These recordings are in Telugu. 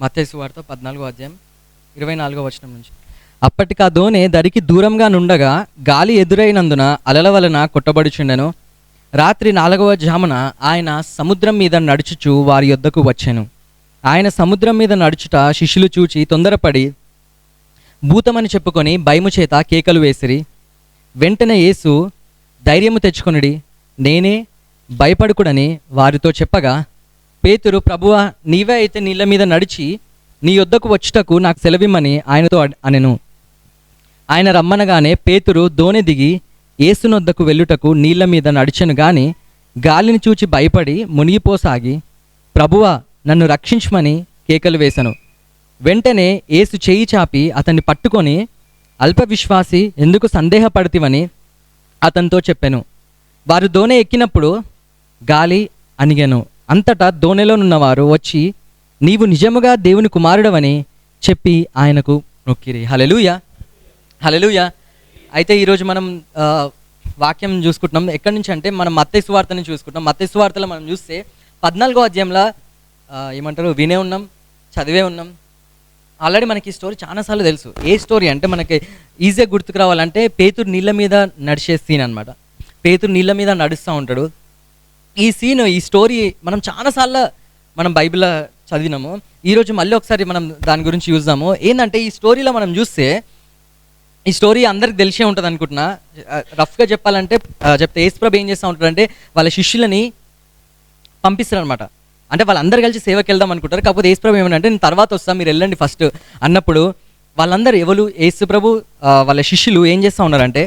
మత్తయి సువార్త 14 అధ్యాయం 24 నుంచి. అప్పటికి ఆ దోణి దరికి దూరంగా నుండగా గాలి ఎదురైనందున అలల వలన కొట్టబడుచుండెను. రాత్రి 4వ జామున ఆయన సముద్రం మీద నడుచుచు వారి యొద్దకు వచ్చెను. ఆయన సముద్రం మీద నడుచుట శిష్యులు చూచి తొందరపడి భూతమని చెప్పుకొని భయము చేత కేకలు వేసిరి. వెంటనే యేసు ధైర్యము తెచ్చుకొనుడి, నేనే, భయపడుకుడని వారితో చెప్పగా, పేతురు, ప్రభువా, నీవే అయితే నీళ్ళ మీద నడిచి నీ యొద్దకు వచ్చుటకు నాకు సెలవిమ్మని ఆయనతో అనెను. ఆయన రమ్మనగానే పేతురు దోణి దిగి యేసునొద్దకు వెళ్ళుటకు నీళ్ళ మీద నడిచెను. గాని గాలిని చూచి భయపడి మునిగిపోసాగి, ప్రభువా, నన్ను రక్షించమని కేకలు వేశను. వెంటనే యేసు చేయి చాపి అతన్ని పట్టుకొని, అల్పవిశ్వాసి, ఎందుకు సందేహపడతివని అతనితో చెప్పెను. వారు దోణి ఎక్కినప్పుడు గాలి అణిగెను. అంతటా దోణిలోనున్నవారు వచ్చి, నీవు నిజముగా దేవుని కుమారుడవని చెప్పి ఆయనకు మొక్కిరి. హల్లెలూయా, హల్లెలూయా. అయితే ఈరోజు మనం వాక్యం చూసుకుంటున్నాం. ఎక్కడి నుంచి అంటే మనం మత్తయి సువార్తని చూసుకుంటున్నాం. మత్తయి సువార్తలో మనం చూస్తే 14వ అధ్యాయంలో ఏమంటారు, వినే ఉన్నాం, చదివే ఉన్నాం. ఆల్రెడీ మనకి ఈ స్టోరీ చాలాసార్లు తెలుసు. ఏ స్టోరీ అంటే మనకి ఈజీగా గుర్తుకు రావాలంటే పేతురు నీళ్ళ మీద నడిచే సీన్ అనమాట. పేతురు నీళ్ళ మీద నడుస్తూ ఉంటాడు. ఈ సీన్, ఈ స్టోరీ మనం చాలాసార్లు మనం బైబిల్లో చదివినాము. ఈరోజు మళ్ళీ ఒకసారి మనం దాని గురించి చూద్దాము. ఏంటంటే ఈ స్టోరీలో మనం చూస్తే, ఈ స్టోరీ అందరికి తెలిసే ఉంటుంది అనుకుంటున్నా. రఫ్గా చెప్పాలంటే చెప్తే యేసుప్రభు ఏం చేస్తూ ఉంటాడంటే వాళ్ళ శిష్యులని పంపిస్తారు అనమాట. అంటే వాళ్ళందరూ కలిసి సేవకి వెళ్దాం అనుకుంటారు. కాకపోతే యేసుప్రభు ఏమంటే, నేను తర్వాత వస్తాను, మీరు వెళ్ళండి ఫస్ట్ అన్నప్పుడు వాళ్ళందరూ ఎవరు, యేసుప్రభు వాళ్ళ శిష్యులు ఏం చేస్తూ ఉన్నారంటే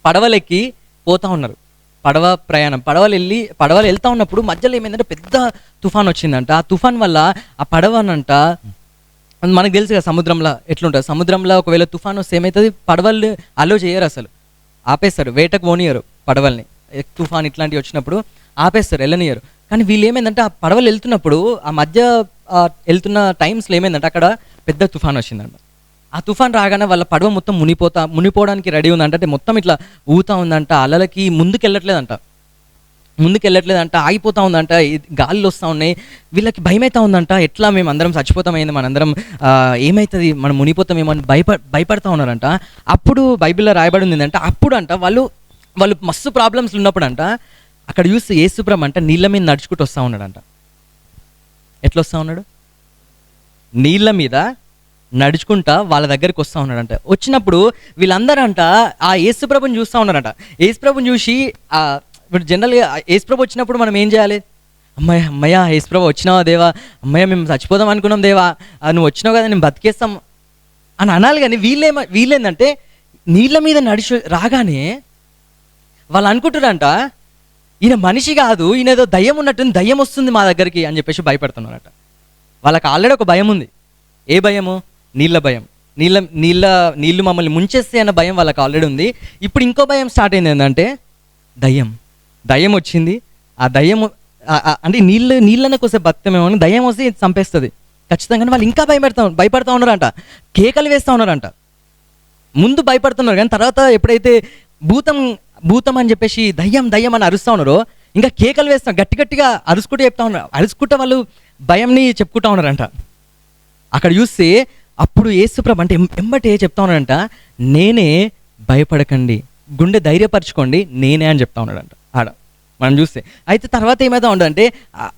పడవలెక్కి పోతూ ఉన్నారు. పడవ ప్రయాణం, పడవలు వెళ్తూ ఉన్నప్పుడు మధ్యలో ఏమైందంటే పెద్ద తుఫాన్ వచ్చిందంట. ఆ తుఫాన్ వల్ల ఆ పడవనంట, మనకు తెలుసు కదా సముద్రంలో ఎట్లుంటుంది. సముద్రంలో ఒకవేళ తుఫాన్ వస్తే ఏమవుతుంది, పడవలు అలో చేయరు, అసలు ఆపేస్తారు, వేటకు పోనీయరు పడవల్ని. తుఫాన్ ఇట్లాంటివి వచ్చినప్పుడు ఆపేస్తారు, వెళ్ళనియరు. కానీ వీళ్ళు ఏమైందంటే ఆ పడవలు వెళ్తున్నప్పుడు, ఆ మధ్య వెళ్తున్న టైమ్స్లో ఏమైందంటే అక్కడ పెద్ద తుఫాన్ వచ్చిందంట. ఆ తుఫాన్ రాగానే వాళ్ళ పడవ మొత్తం మునిపోవడానికి రెడీ ఉందంట. అంటే మొత్తం ఇట్లా ఊతా ఉందంట, అలలకి ముందుకెళ్ళట్లేదంట, ఆగిపోతూ ఉందంట, గాలిలో వస్తూ ఉన్నాయి. వీళ్ళకి భయమవుతా ఉందంట, ఎట్లా మేము అందరం చచ్చిపోతామైంది, మనందరం ఏమవుతుంది, మనం మునిపోతామేమో అని భయపడతా ఉన్నారంట. అప్పుడు బైబిల్లో రాయబడి ఉంది ఏంటంటే, అప్పుడు అంట వాళ్ళు మస్తు ప్రాబ్లమ్స్ ఉన్నప్పుడు అంట అక్కడ చూస్తే యేసుప్రభు అంట నీళ్ళ మీద నడుచుకుంటూ వస్తూ ఉన్నాడంట. ఎట్లా వస్తూ ఉన్నాడు, నీళ్ళ మీద నడుచుకుంటా వాళ్ళ దగ్గరికి వస్తూ ఉన్నాడంట. వచ్చినప్పుడు వీళ్ళందరూ అంట ఆ యేసుప్రభుని చూస్తూ ఉన్నారంట. యేసుప్రభుని చూసి ఇప్పుడు జనరల్గా యేసుప్రభు వచ్చినప్పుడు మనం ఏం చేయాలి, అమ్మయ్య యేసుప్రభు వచ్చినావా దేవా, అమ్మయ్య మేము చచ్చిపోదాం అనుకున్నాం దేవా, నువ్వు వచ్చినావు కదా, నేను బతికేస్తాం అని అనాలి. కానీ వీళ్ళేందంటే నీళ్ళ మీద రాగానే వాళ్ళు అనుకుంటారంట, ఈయన మనిషి కాదు, ఈయన ఏదో దయ్యం ఉన్నట్టుంది, దయ్యం వస్తుంది మా దగ్గరికి అని చెప్పేసి భయపడుతున్నారట. వాళ్ళకి ఆల్రెడీ ఒక భయం ఉంది. ఏ భయము, నీళ్ళ భయం. నీళ్ళు మమ్మల్ని ముంచేస్తే అన్న భయం వాళ్ళకి ఆల్రెడీ ఉంది. ఇప్పుడు ఇంకో భయం స్టార్ట్ అయింది, ఏంటంటే దయ్యం వచ్చింది. ఆ దయ్యం అంటే నీళ్ళనే కోసం బతకమేమో అని, దయ్యం వస్తే చంపేస్తుంది ఖచ్చితంగా. వాళ్ళు ఇంకా భయపడతా ఉన్నారంట, కేకలు వేస్తూ ఉన్నారంట. ముందు భయపడుతున్నారు కానీ తర్వాత ఎప్పుడైతే భూతం అని చెప్పేసి దయ్యం అని అరుస్తూ ఉన్నారో, ఇంకా కేకలు వేస్తాం, గట్టిగా అరుచుకుంటూ చెప్తా ఉన్నారు. అరుచుకుంటూ వాళ్ళు భయంని చెప్పుకుంటా ఉన్నారంట. అక్కడ చూస్తే అప్పుడు యేసుప్రభు అంటే ఎంబటే చెప్తా ఉన్నాడంట, నేనే, భయపడకండి, గుండె ధైర్యపరచుకోండి, నేనే అని చెప్తా ఉన్నాడంట ఆడ మనం చూస్తే. అయితే తర్వాత ఏమైతే ఉండదంటే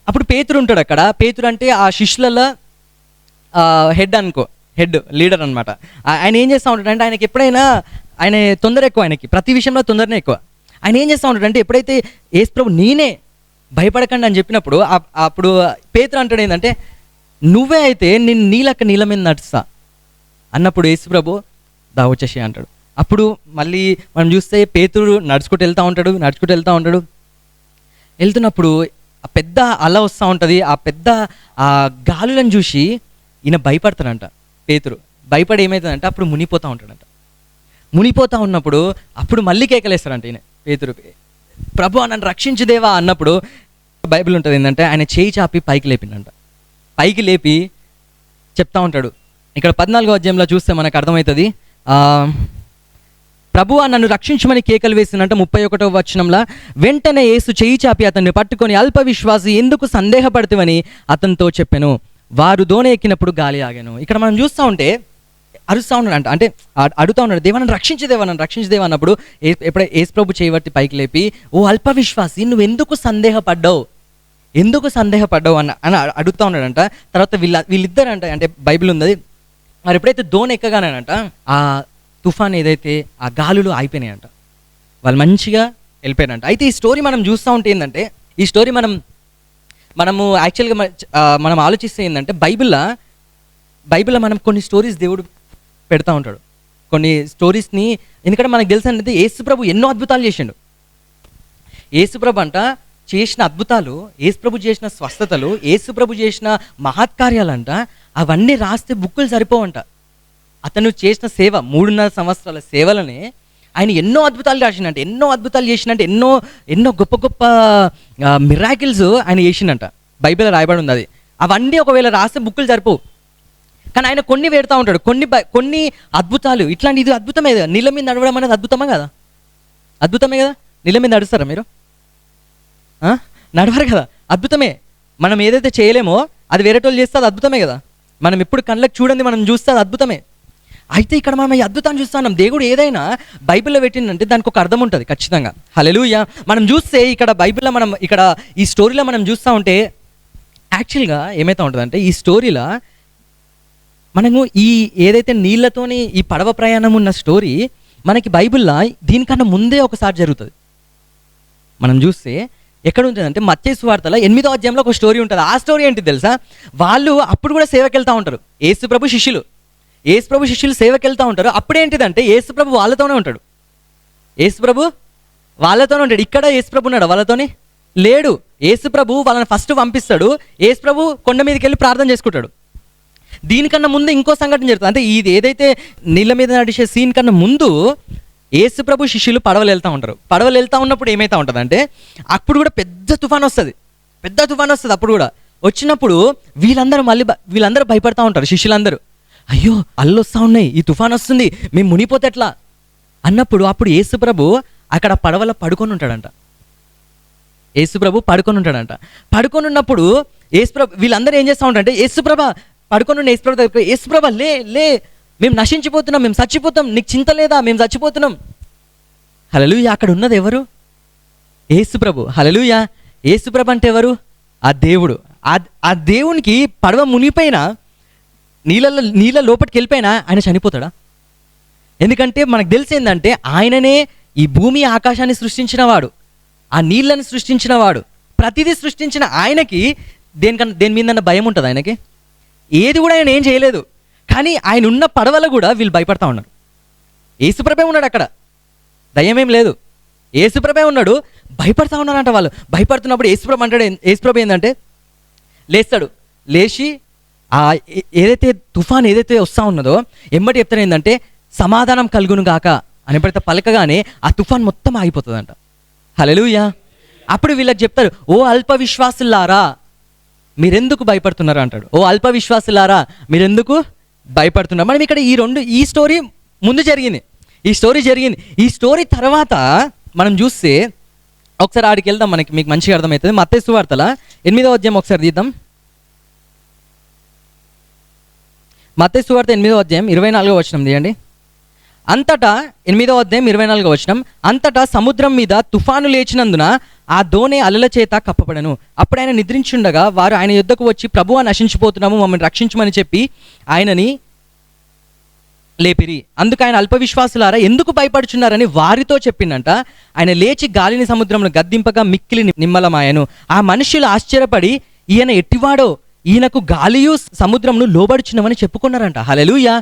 అప్పుడు పేతురు ఉంటాడు అక్కడ. పేతురు అంటే ఆ శిష్యులలో హెడ్ లీడర్ అనమాట. ఆయన ఏం చేస్తూ ఉంటాడంటే, ఆయనకి ఎప్పుడైనా ఆయన తొందర ఎక్కువ, ఆయనకి ప్రతి విషయంలో తొందరనే ఎక్కువ. ఆయన ఏం చేస్తూ ఉంటాడంటే ఎప్పుడైతే యేసుప్రభు నేనే, భయపడకండి అని చెప్పినప్పుడు అప్పుడు పేతురు అంటాడు ఏంటంటే, నువ్వే అయితే నేను నీళ్ళ మీద నడుస్తా అన్నప్పుడు యేసుప్రభు వచ్చేసి అంటాడు. అప్పుడు మళ్ళీ మనం చూస్తే పేతురు నడుచుకుంటూ వెళ్తూ ఉంటాడు. వెళ్తున్నప్పుడు ఆ పెద్ద అల వస్తూ ఉంటుంది. ఆ పెద్ద ఆ గాలులను చూసి ఈయన భయపడతాడంట. పేతురు భయపడి ఏమవుతుందంటే అప్పుడు మునిపోతూ ఉంటాడంట. మునిపోతూ ఉన్నప్పుడు అప్పుడు మళ్ళీ కేకలేస్తాడంట ఈయన పేతురు, ప్రభు నన్ను రక్షించుదేవా అన్నప్పుడు బైబిల్ ఉంటుంది ఏంటంటే, ఆయన చేయి చాపి పైకి లేపిండంట. పైకి లేపి చెప్తా ఉంటాడు. ఇక్కడ 14వ అధ్యాయంలో చూస్తే మనకు అర్థమవుతుంది, ప్రభువా నన్ను రక్షించమని కేకలు వేసినంట. 31వ వచనంలో, వెంటనే యేసు చేయి చాపి అతన్ని పట్టుకొని, అల్ప విశ్వాసి, ఎందుకు సందేహపడుతువని అతనితో చెప్పెను. వారు దోణి ఎక్కినప్పుడు గాలి ఆగాను. ఇక్కడ మనం చూస్తూ ఉంటే అరుస్తూ ఉన్నాడు అంట, అంటే అడుగుతూ ఉన్నాడు, దేవాన్ని రక్షించు దేవా, నన్ను రక్షించు దేవా అన్నప్పుడు ఎప్పుడైతే యేసు ప్రభు చేయబట్టి పైకి లేపి, ఓ అల్ప విశ్వాసి, నువ్వు ఎందుకు సందేహపడ్డావు అని అడుగుతూ ఉన్నాడంట. తర్వాత వీళ్ళిద్దరంట, అంటే బైబిల్ ఉంది, మరి ఎప్పుడైతే దోణి ఎక్కగానంట ఆ తుఫాన్ ఏదైతే ఆ గాలులు ఆగిపోయినాయంట, వాళ్ళు మంచిగా వెళ్ళిపోయారంట. అయితే ఈ స్టోరీ మనం చూస్తూ ఉంటే ఏంటంటే, ఈ స్టోరీ మనము యాక్చువల్గా మనం ఆలోచిస్తే ఏంటంటే, బైబిల్లో మనం కొన్ని స్టోరీస్ దేవుడు పెడతా ఉంటాడు, కొన్ని స్టోరీస్ని. ఎందుకంటే మనకు తెలుసు అంటే యేసుప్రభు ఎన్నో అద్భుతాలు చేసిండు. యేసుప్రభు అంట చేసిన అద్భుతాలు, యేసుప్రభు చేసిన స్వస్థతలు, యేసుప్రభు చేసిన మహత్కార్యాలంట, అవన్నీ రాస్తే బుక్కులు సరిపోవంట. అతను చేసిన సేవ 3.5 సంవత్సరాల సేవలనే ఆయన ఎన్నో అద్భుతాలు రాసిండంట, ఎన్నో గొప్ప గొప్ప మిరాకిల్స్ ఆయన చేసిండంట. బైబిల్లో రాయబడి ఉంది అది. అవన్నీ ఒకవేళ రాస్తే బుక్కులు సరిపోవు. కానీ ఆయన కొన్ని పెడతా ఉంటాడు, కొన్ని అద్భుతాలు. ఇట్లాంటి ఇది అద్భుతమే కదా, నీళ్ళ మీద నడవడం అనేది అద్భుతమే కదా. నీళ్ళ మీద నడుస్తారా మీరు? నడవరు కదా, అద్భుతమే. మనం ఏదైతే చేయలేమో అది వేరేటోళ్ళు చేస్తే అది అద్భుతమే కదా. మనం ఎప్పుడు కళ్ళకి చూడండి, మనం చూస్తే అది అద్భుతమే. అయితే ఇక్కడ మనం ఈ అద్భుతాన్ని చూస్తున్నాం. దేవుడు ఏదైనా బైబిల్లో పెట్టిందంటే దానికి ఒక అర్థం ఉంటుంది ఖచ్చితంగా. హల్లెలూయా. మనం చూస్తే ఇక్కడ బైబిల్లో ఇక్కడ ఈ స్టోరీలో మనం చూస్తూ ఉంటే యాక్చువల్గా ఏమైతే ఉంటుందంటే, ఈ స్టోరీలో మనము ఈ ఏదైతే నీళ్ళతోని ఈ పడవ ప్రయాణం ఉన్న స్టోరీ మనకి బైబిల్లో దీనికన్నా ముందే ఒకసారి జరుగుతుంది. మనం చూస్తే ఎక్కడ ఉంటుందంటే, మత్తయి సువార్తలో 8వ అధ్యాయంలో ఒక స్టోరీ ఉంటుంది. ఆ స్టోరీ ఏంటి తెలుసా? వాళ్ళు అప్పుడు కూడా సేవకి వెళ్తూ ఉంటారు. యేసుప్రభు శిష్యులు సేవకి వెళ్తూ ఉంటారు. అప్పుడేంటిదంటే యేసుప్రభు వాళ్ళతోనే ఉంటాడు. ఇక్కడ యేసుప్రభు ఉన్నాడు వాళ్ళతోని లేడు. యేసుప్రభు వాళ్ళని ఫస్ట్ పంపిస్తాడు. యేసుప్రభు కొండ మీదకి వెళ్ళి ప్రార్థన చేసుకుంటాడు. దీనికన్నా ముందు ఇంకో సంఘటన జరుగుతుంది. అంటే ఇది ఏదైతే నీళ్ళ మీద నడిచే సీన్ కన్నా ముందు యేసుప్రభు శిష్యులు పడవలు వెళ్తూ ఉంటారు. పడవలు వెళ్తూ ఉన్నప్పుడు ఏమైతే ఉంటుందంటే, అప్పుడు కూడా పెద్ద తుఫాన్ వస్తుంది. అప్పుడు కూడా వచ్చినప్పుడు వీళ్ళందరూ భయపడతా ఉంటారు. శిష్యులందరూ, అయ్యో అల్లు వస్తూ ఉన్నాయి, ఈ తుఫాన్ వస్తుంది, మేము మునిగిపోతే ఎట్లా అప్పుడు యేసుప్రభు అక్కడ పడవలో పడుకొని ఉంటాడంట. పడుకొని ఉన్నప్పుడు వీళ్ళందరూ ఏం చేస్తూ ఉంటారంటే, యేసుప్రభ లే, మేము నశించిపోతున్నాం, మేము చచ్చిపోతాం, నీకు చింత లేదా, మేము చచ్చిపోతున్నాం. హల్లెలూయా. అక్కడ ఉన్నది ఎవరు? యేసుప్రభు. హల్లెలూయా. యేసుప్రభు అంటే ఎవరు? ఆ దేవుడు. ఆ దేవునికి పడవ మునిగిపోయినా, నీళ్ళ లోపలికి వెళ్ళిపోయినా ఆయన చనిపోతాడా? ఎందుకంటే మనకు తెలిసిందంటే ఆయననే ఈ భూమి ఆకాశాన్ని సృష్టించినవాడు, ఆ నీళ్ళని సృష్టించినవాడు, ప్రతిదీ సృష్టించిన ఆయనకి దేని మీద భయం ఉంటుంది? ఆయనకి ఏది కూడా ఆయన ఏం చేయలేదు. కానీ ఆయన ఉన్న పడవలో కూడా వీళ్ళు భయపడతా ఉన్నారు. యేసుప్రభే ఉన్నాడు అక్కడ, దయ్యమేం లేదు. యేసుప్రభే ఉన్నాడు, భయపడతా ఉన్నారంట వాళ్ళు. భయపడుతున్నప్పుడు యేసుప్రభు ఏంటంటే లేస్తాడు. లేచి ఏదైతే తుఫాన్ ఏదైతే వస్తూ ఉన్నదో ఎమ్మటి చెప్తారు ఏంటంటే, సమాధానం కలుగును గాక అని ఎప్పుడైతే పలకగానే ఆ తుఫాన్ మొత్తం ఆగిపోతుందంట. హల్లెలూయా. అప్పుడు వీళ్ళకి చెప్తారు, ఓ అల్ప విశ్వాసులారా మీరెందుకు భయపడుతున్నారు అంటాడు. ఓ అల్ప విశ్వాసులారా మీరెందుకు భయపడుతున్నారు. మనం ఇక్కడ ఈ స్టోరీ ముందు జరిగింది, ఈ స్టోరీ తర్వాత మనం చూస్తే ఒకసారి ఆడికి వెళ్దాం, మీకు మంచిగా అర్థమవుతుంది. మత్తయి సువార్తల 8వ అధ్యాయం ఒకసారి తీద్దాం. మత్తయి సువార్త 8వ అధ్యాయం 24వ వచనం తీయండి. అంతటా 8వ అధ్యాయం 24వ వచనం, అంతటా సముద్రం మీద తుఫాను లేచినందున ఆ దోణి అలల చేత కప్పబడెను. అప్పుడు ఆయన నిద్రించుండగా వారు ఆయన యుద్ధకు వచ్చి, ప్రభువా నశించిపోతున్నాము, మమ్మల్ని రక్షించమని చెప్పి ఆయనని లేపిరి. అందుకు ఆయన అల్ప విశ్వాసులారా ఎందుకు భయపడుచున్నారని వారితో చెప్పిండంట. ఆయన లేచి గాలిని సముద్రంలో గద్దింపగా మిక్కిలి నిమ్మలమాయను. ఆ మనుష్యులు ఆశ్చర్యపడి, ఈయన ఎట్టివాడో, ఈయనకు గాలియు సముద్రంను లోబడుచున్నామని చెప్పుకున్నారంట. హల్లెలూయా.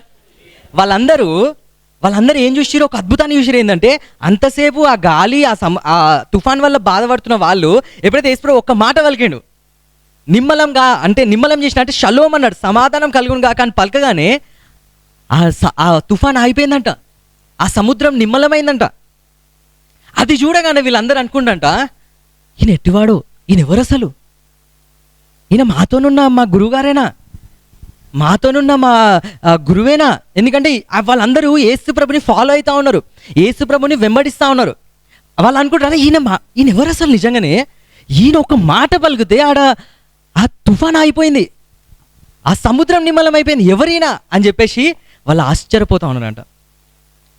వాళ్ళందరూ ఏం చూసిరో, ఒక అద్భుతాన్ని చూసిరు. ఏంటంటే అంతసేపు ఆ గాలి ఆ తుఫాన్ వల్ల బాధపడుతున్న వాళ్ళు ఎప్పుడైతే యేసుప్రభు ఒక్క మాట పలికిండు, నిమ్మలం చేసిన అంటే షలోమ్ అన్నాడు, సమాధానం కలుగును గాక అని పలకగానే ఆ తుఫాన్ ఆగిపోయిందంట, ఆ సముద్రం నిమ్మలమైందంట. అది చూడగానే వీళ్ళందరూ అనుకుంటంట, ఈయన ఎట్టివాడు, ఈయన ఎవరు అసలు, ఈయన మాతోనున్న మా గురువుగారేనా, మాతోనున్న మా గురువేనా? ఎందుకంటే వాళ్ళందరూ యేసుప్రభుని ఫాలో అవుతూ ఉన్నారు, యేసుప్రభుని వెంబడిస్తూ ఉన్నారు. వాళ్ళు అనుకుంటారు, ఈయన ఎవరు అసలు, నిజంగానే ఈయన ఒక మాట పలికితే ఆడ ఆ తుఫాన్ ఆగిపోయింది. ఆ సముద్రం నిమ్మలం అయిపోయింది, ఎవరైనా అని చెప్పేసి వాళ్ళు ఆశ్చర్యపోతా ఉన్నారంట.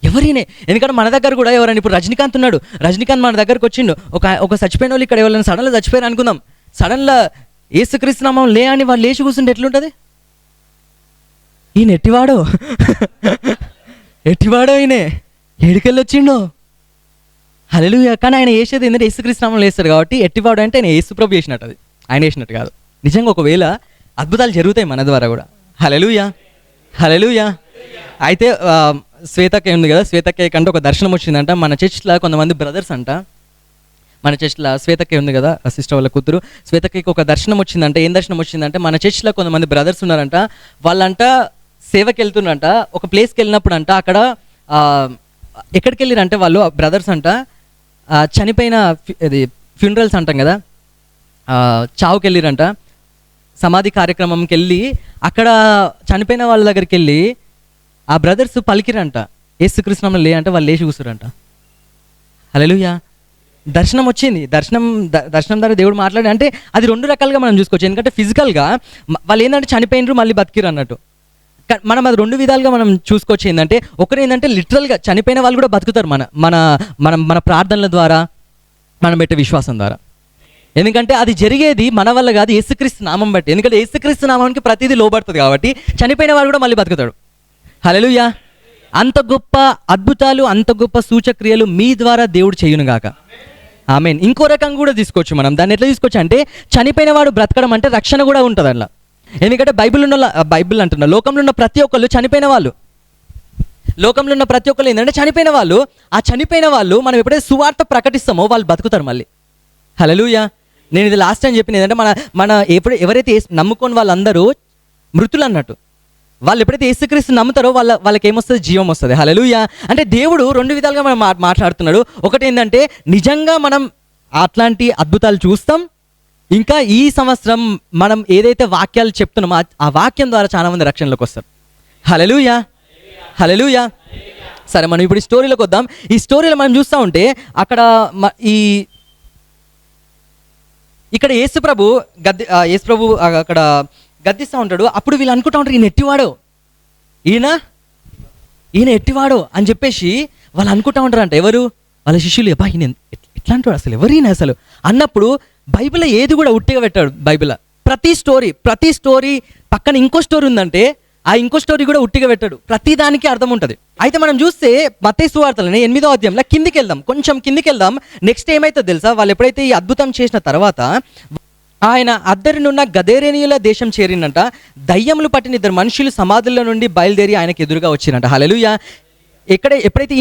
ఎవరైనా, ఎందుకంటే మన దగ్గర కూడా ఎవరైనా ఇప్పుడు రజనీకాంత్ ఉన్నాడు, రజనీకాంత్ మన దగ్గరకు వచ్చిండు, ఒక చచ్చిపోయిన వాళ్ళు ఇక్కడ ఎవరైనా సడన్గా చచ్చిపోయారు అనుకుందాం, సడన్గా యేసుక్రీస్తు నామం లే అని వాళ్ళు లేచి కూర్చుంటే ఎట్లుంటుంది? ఈయన ఎట్టివాడో ఎట్టివాడో ఈయన ఏడికెళ్ళి వచ్చిండో. హల్లెలూయా. కానీ ఆయన వేసేది ఏంటంటే యేసుక్రీస్తు నామంలో వేస్తాడు కాబట్టి ఎట్టివాడు అంటే ఆయన యేసుప్రభు చేసినట్టు, అది ఆయన వేసినట్టు కాదు. నిజంగా ఒకవేళ అద్భుతాలు జరుగుతాయి మన ద్వారా కూడా. హల్లెలూయా, హల్లెలూయా. అయితే శ్వేతక్క ఉంది కదా, శ్వేతక్క కంటే ఒక దర్శనం వచ్చిందంట. మన చర్చ్లో కొంతమంది బ్రదర్స్ అంట, మన చర్చ్లో శ్వేతక్క ఉంది కదా సిస్టర్ వాళ్ళ కూతురు, శ్వేతక్కకి ఒక దర్శనం వచ్చిందంట. ఏం దర్శనం వచ్చిందంటే మన చర్చ్లో కొంతమంది బ్రదర్స్ ఉన్నారంట, వాళ్ళంట సేవకి వెళ్తున్నారంట. ఒక ప్లేస్కి వెళ్ళినప్పుడు అంట అక్కడ ఎక్కడికి వెళ్ళిరంటే వాళ్ళు బ్రదర్స్ అంట చనిపోయిన ఇది ఫ్యూనరల్స్ అంటాం కదా, చావుకి వెళ్ళిరంట. సమాధి కార్యక్రమంకి వెళ్ళి అక్కడ చనిపోయిన వాళ్ళ దగ్గరికి వెళ్ళి ఆ బ్రదర్స్ పలికిరంట, యేసుక్రీస్తు నామములో లే అంటే వాళ్ళు లేచి కూర్చురంట. హల్లెలూయా. దర్శనం వచ్చింది, దర్శనం ద్వారా దేవుడు మాట్లాడి. అంటే అది రెండు రకాలుగా మనం చూసుకోవచ్చు. ఎందుకంటే ఫిజికల్గా వాళ్ళు ఏంటంటే చనిపోయినరు మళ్ళీ బతికిరు అన్నట్టు. మనం అది రెండు విధాలుగా మనం చూసుకోవచ్చు. ఏంటంటే ఒకరు ఏంటంటే లిటరల్గా చనిపోయిన వాళ్ళు కూడా బతుకుతారు మన మన మన మన ప్రార్థనల ద్వారా, మనం పెట్టే విశ్వాసం ద్వారా. ఎందుకంటే అది జరిగేది మన వల్ల కాదు, యేసుక్రీస్తు నామం బట్టి. ఎందుకంటే యేసుక్రీస్తు నామానికి ప్రతిదీ లోబడుతుంది కాబట్టి చనిపోయిన వాడు కూడా మళ్ళీ బతుకుతాడు. హల్లెలూయా. అంత గొప్ప అద్భుతాలు, అంత గొప్ప సూచక్రియలు మీ ద్వారా దేవుడు చేయునుగాక. ఆమేన్. ఇంకో రకంగా కూడా తీసుకోవచ్చు మనం. దాన్ని ఎట్లా తీసుకోవచ్చు అంటే చనిపోయిన వాడు బ్రతకడం అంటే రక్షణ కూడా ఉంటుంది అట్లా. ఎందుకంటే బైబిల్ అంటున్నా, లోకంలో ఉన్న ప్రతి ఒక్కళ్ళు చనిపోయిన వాళ్ళు. లోకంలో ఉన్న ప్రతి ఒక్కళ్ళు ఏంటంటే చనిపోయిన వాళ్ళు. ఆ చనిపోయిన వాళ్ళు మనం ఎప్పుడైతే సువార్త ప్రకటిస్తామో వాళ్ళు బతుకుతారు మళ్ళీ. హల్లెలూయా. నేను ఇది లాస్ట్ టైం చెప్పిన ఏంటంటే మన ఎవరైతే నమ్ముకొని వాళ్ళందరూ మృతులు అన్నట్టు. వాళ్ళు ఎప్పుడైతే యేసుక్రీస్తు నమ్ముతారో వాళ్ళకి ఏమొస్తుంది? జీవం వస్తుంది. హల్లెలూయా. అంటే దేవుడు రెండు విధాలుగా మనం మాట్లాడుతున్నాడు. ఒకటి ఏంటంటే నిజంగా మనం అట్లాంటి అద్భుతాలు చూస్తాం. ఇంకా ఈ సంవత్సరం మనం ఏదైతే వాక్యాలు చెప్తున్నామో ఆ వాక్యం ద్వారా చాలా మంది రక్షణలోకి వస్తారు. హల్లెలూయా, హల్లెలూయా. సరే, మనం ఇప్పుడు ఈ స్టోరీలోకి వద్దాం. ఈ స్టోరీలో మనం చూస్తూ ఉంటే ఇక్కడ యేసుప్రభు అక్కడ గద్దిస్తూ ఉంటాడు. అప్పుడు వీళ్ళు అనుకుంటా ఉంటారు ఈయన ఎట్టివాడు, ఈయన ఎట్టివాడు అని చెప్పేసి వాళ్ళు అనుకుంటా ఉంటారంట. ఎవరు? వాళ్ళ శిష్యులు. అబ్బా ఈయన ఎట్లా అంటాడు, అసలు ఎవరైనా అసలు అన్నప్పుడు బైబిల్లో ఏది కూడా ఉట్టిగా పెట్టాడు. బైబిల్లో ప్రతి స్టోరీ పక్కన ఇంకో స్టోరీ ఉందంటే ఆ ఇంకో స్టోరీ కూడా ఉట్టిగా పెట్టాడు. ప్రతి దానికి అర్థం ఉంటుంది. అయితే మనం చూస్తే మత్తయి సువార్తలోనే 8వ అధ్యాయంలో కొంచెం కిందికి వెళ్దాం. నెక్స్ట్ ఏమైతుందో తెలుసా? వాళ్ళు ఎప్పుడైతే ఈ అద్భుతం చేసిన తర్వాత ఆయన అద్దరినున్న గదేరేనీయుల దేశం చేరినంట. దయ్యములు పట్టిన 2 మనుషులు సమాధుల్లో నుండి బయలుదేరి ఆయనకు ఎదురుగా వచ్చిరంట. హల్లెలూయా. ఎప్పుడైతే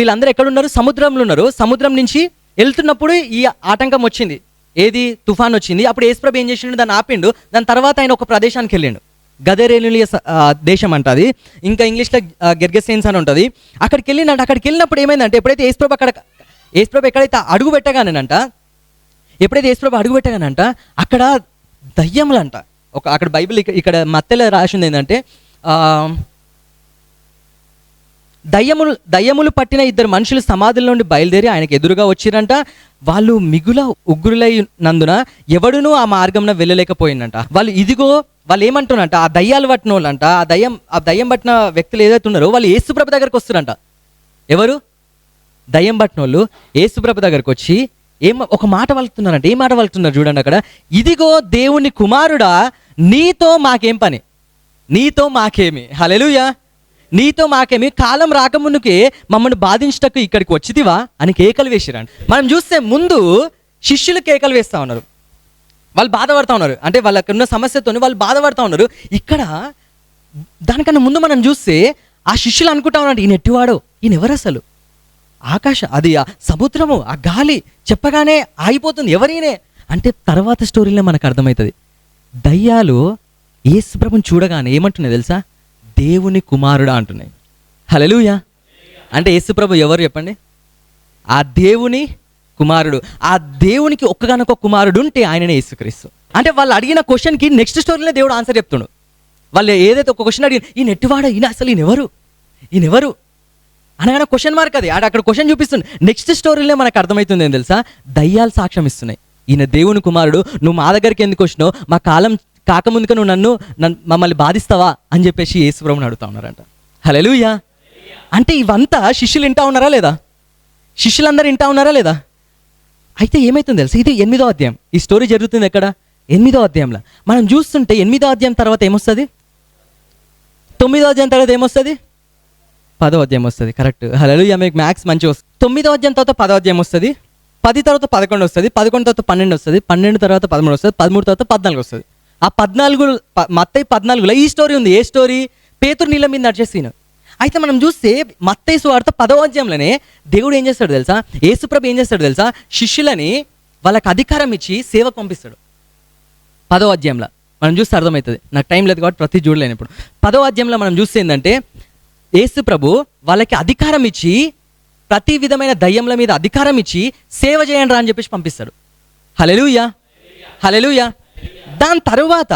వీళ్ళందరూ ఎక్కడున్నారు? సముద్రంలో ఉన్నారు. సముద్రం నుంచి వెళ్తున్నప్పుడు ఈ ఆటంకం వచ్చింది. ఏది? తుఫాన్ వచ్చింది. అప్పుడు యేసుప్రభు ఏం చేసిండు? దాన్ని ఆపిండు. దాని తర్వాత ఆయన ఒక ప్రదేశానికి వెళ్ళిండు. గదేరేనీయుల దేశం అంట అది. ఇంకా ఇంగ్లీష్లో గెర్గెసేన్స్ అని ఉంటుంది. అక్కడికి వెళ్ళినప్పుడు ఏమైందంటే ఎప్పుడైతే యేసుప్రభు ఎక్కడైతే అడుగు పెట్టగానేనంట అక్కడ దయ్యములంట. అక్కడ బైబిల్ ఇక్కడ మత్తెలో రాసింది ఏంటంటే దయ్యములు పట్టిన 2 మనుషులు సమాధుల నుండి బయలుదేరి ఆయనకు ఎదురుగా వచ్చిరంట. వాళ్ళు మిగుల ఉగ్రులైనందున ఎవడునూ ఆ మార్గంలో వెళ్ళలేకపోయిందంట. వాళ్ళు ఏమంటున్నారంట, ఆ దయ్యాలు పట్టిన వాళ్ళంట, ఆ దయ్యం పట్టిన వ్యక్తులు ఏదైతే ఉన్నారో వాళ్ళు యేసుప్రభు దగ్గరకు వస్తారంట. ఎవరు? దయ్యం పట్టిన వాళ్ళు యేసుప్రభు దగ్గరకు వచ్చి ఒక మాట వలుకుతున్నారంట. ఏ మాట వలుకుతున్నారు చూడండి అక్కడ. ఇదిగో దేవుని కుమారుడా, నీతో మాకేం పని, నీతో మాకేమి. హల్లెలూయా. నీతో మాకేమి, కాలం రాకముందుకే మమ్మల్ని బాధించటకు ఇక్కడికి వచ్చితివా అని కేకలు వేసిరంట. మనం చూస్తే ముందు శిష్యులు కేకలు వేస్తూ ఉన్నారు, వాళ్ళు బాధపడుతూ ఉన్నారు. అంటే వాళ్ళకున్న సమస్యతో వాళ్ళు బాధపడుతూ ఉన్నారు. ఇక్కడ దానికన్నా ముందు మనం చూస్తే ఆ శిష్యులు అనుకుంటా ఉన్నారు, ఈయన ఎట్టివాడో, ఈయన ఎవరు అసలు? అది ఆ సముద్రము, ఆ గాలి చెప్పగానే ఆగిపోతుంది, ఎవరైనా అంటే తర్వాత స్టోరీలో మనకు అర్థమవుతుంది. దయ్యాలు యేసుప్రభుని చూడగానే ఏమంటున్నాయి తెలుసా? దేవుని కుమారుడా అంటున్నాయి. హల్లెలూయా. అంటే యేసుప్రభు ఎవరు చెప్పండి? ఆ దేవుని కుమారుడు. ఆ దేవునికి ఒక్కగానొక్క కుమారుడు ఉంటే ఆయననే యేసుక్రీస్తు. అంటే వాళ్ళు అడిగిన క్వశ్చన్కి నెక్స్ట్ స్టోరీలో దేవుడు ఆన్సర్ చెప్తుండు. వాళ్ళు ఏదైతే ఒక క్వశ్చన్ అడిగిన, ఈయన ఎట్టివాడా, ఈయన ఎవరు అనగానే క్వశ్చన్ మార్క్ అది. అక్కడ క్వశ్చన్ చూపిస్తుంది. నెక్స్ట్ స్టోరీలో మనకు అర్థమవుతుంది ఏం తెలుసా? దయ్యాలు సాక్ష్యం ఇస్తున్నాయి, ఈయన దేవుని కుమారుడు, నువ్వు మా దగ్గరికి ఎందుకు వచ్చినావు, మా కాకముందుక నువ్వు మమ్మల్ని బాధిస్తావా అని చెప్పేసి యేసుప్రభుని అడుగుతా ఉన్నారంట. హల్లెలూయా. అంటే ఇవంతా శిష్యులు వింటా ఉన్నారా లేదా? శిష్యులందరూ వింటా ఉన్నారా లేదా? అయితే ఏమైతుంది తెలుసు, ఇది 8వ అధ్యాయం. ఈ స్టోరీ జరుగుతుంది ఎక్కడ? 8వ అధ్యాయంలో. మనం చూస్తుంటే 8వ అధ్యాయం తర్వాత ఏమొస్తుంది? 9వ అధ్యాయం తర్వాత ఏమొస్తుంది? 10వ అధ్యాయం వస్తుంది. కరెక్ట్. హల్లెలూయా. మీకు మ్యాథ్స్ మంచిగా వస్తుంది. 9వ అధ్యాయం తర్వాత 10వ అధ్యాయం వస్తుంది. 10 తర్వాత 11 వస్తుంది. 11 తర్వాత 12 వస్తుంది. 12 తర్వాత 13 వస్తుంది. 13 తర్వాత 14 వస్తుంది. ఆ 14 మత్తయి 14లో ఈ స్టోరీ ఉంది. ఏ స్టోరీ? పేతురు నీళ్ళ మీద నడిచే సీన్. అయితే మనం చూస్తే మత్తయి సువార్త 10వ అధ్యాయంలోనే దేవుడు ఏం చేస్తాడు తెలుసా? యేసుప్రభు ఏం చేస్తాడు తెలుసా? శిష్యులని వాళ్ళకి అధికారం ఇచ్చి సేవకు పంపిస్తాడు. 10వ అధ్యాయంలో మనం చూస్తే అర్థమవుతుంది. నాకు టైం లేదు కాబట్టి ప్రతి చూడలేను ఇప్పుడు. 10వ అధ్యాయంలో మనం చూస్తే ఏంటంటే యేసుప్రభు వాళ్ళకి అధికారం ఇచ్చి, ప్రతి విధమైన దయ్యంల మీద అధికారం ఇచ్చి సేవ చేయండి రా అని చెప్పేసి పంపిస్తాడు. హల్లెలూయా. హల్లెలూయా. దాని తర్వాత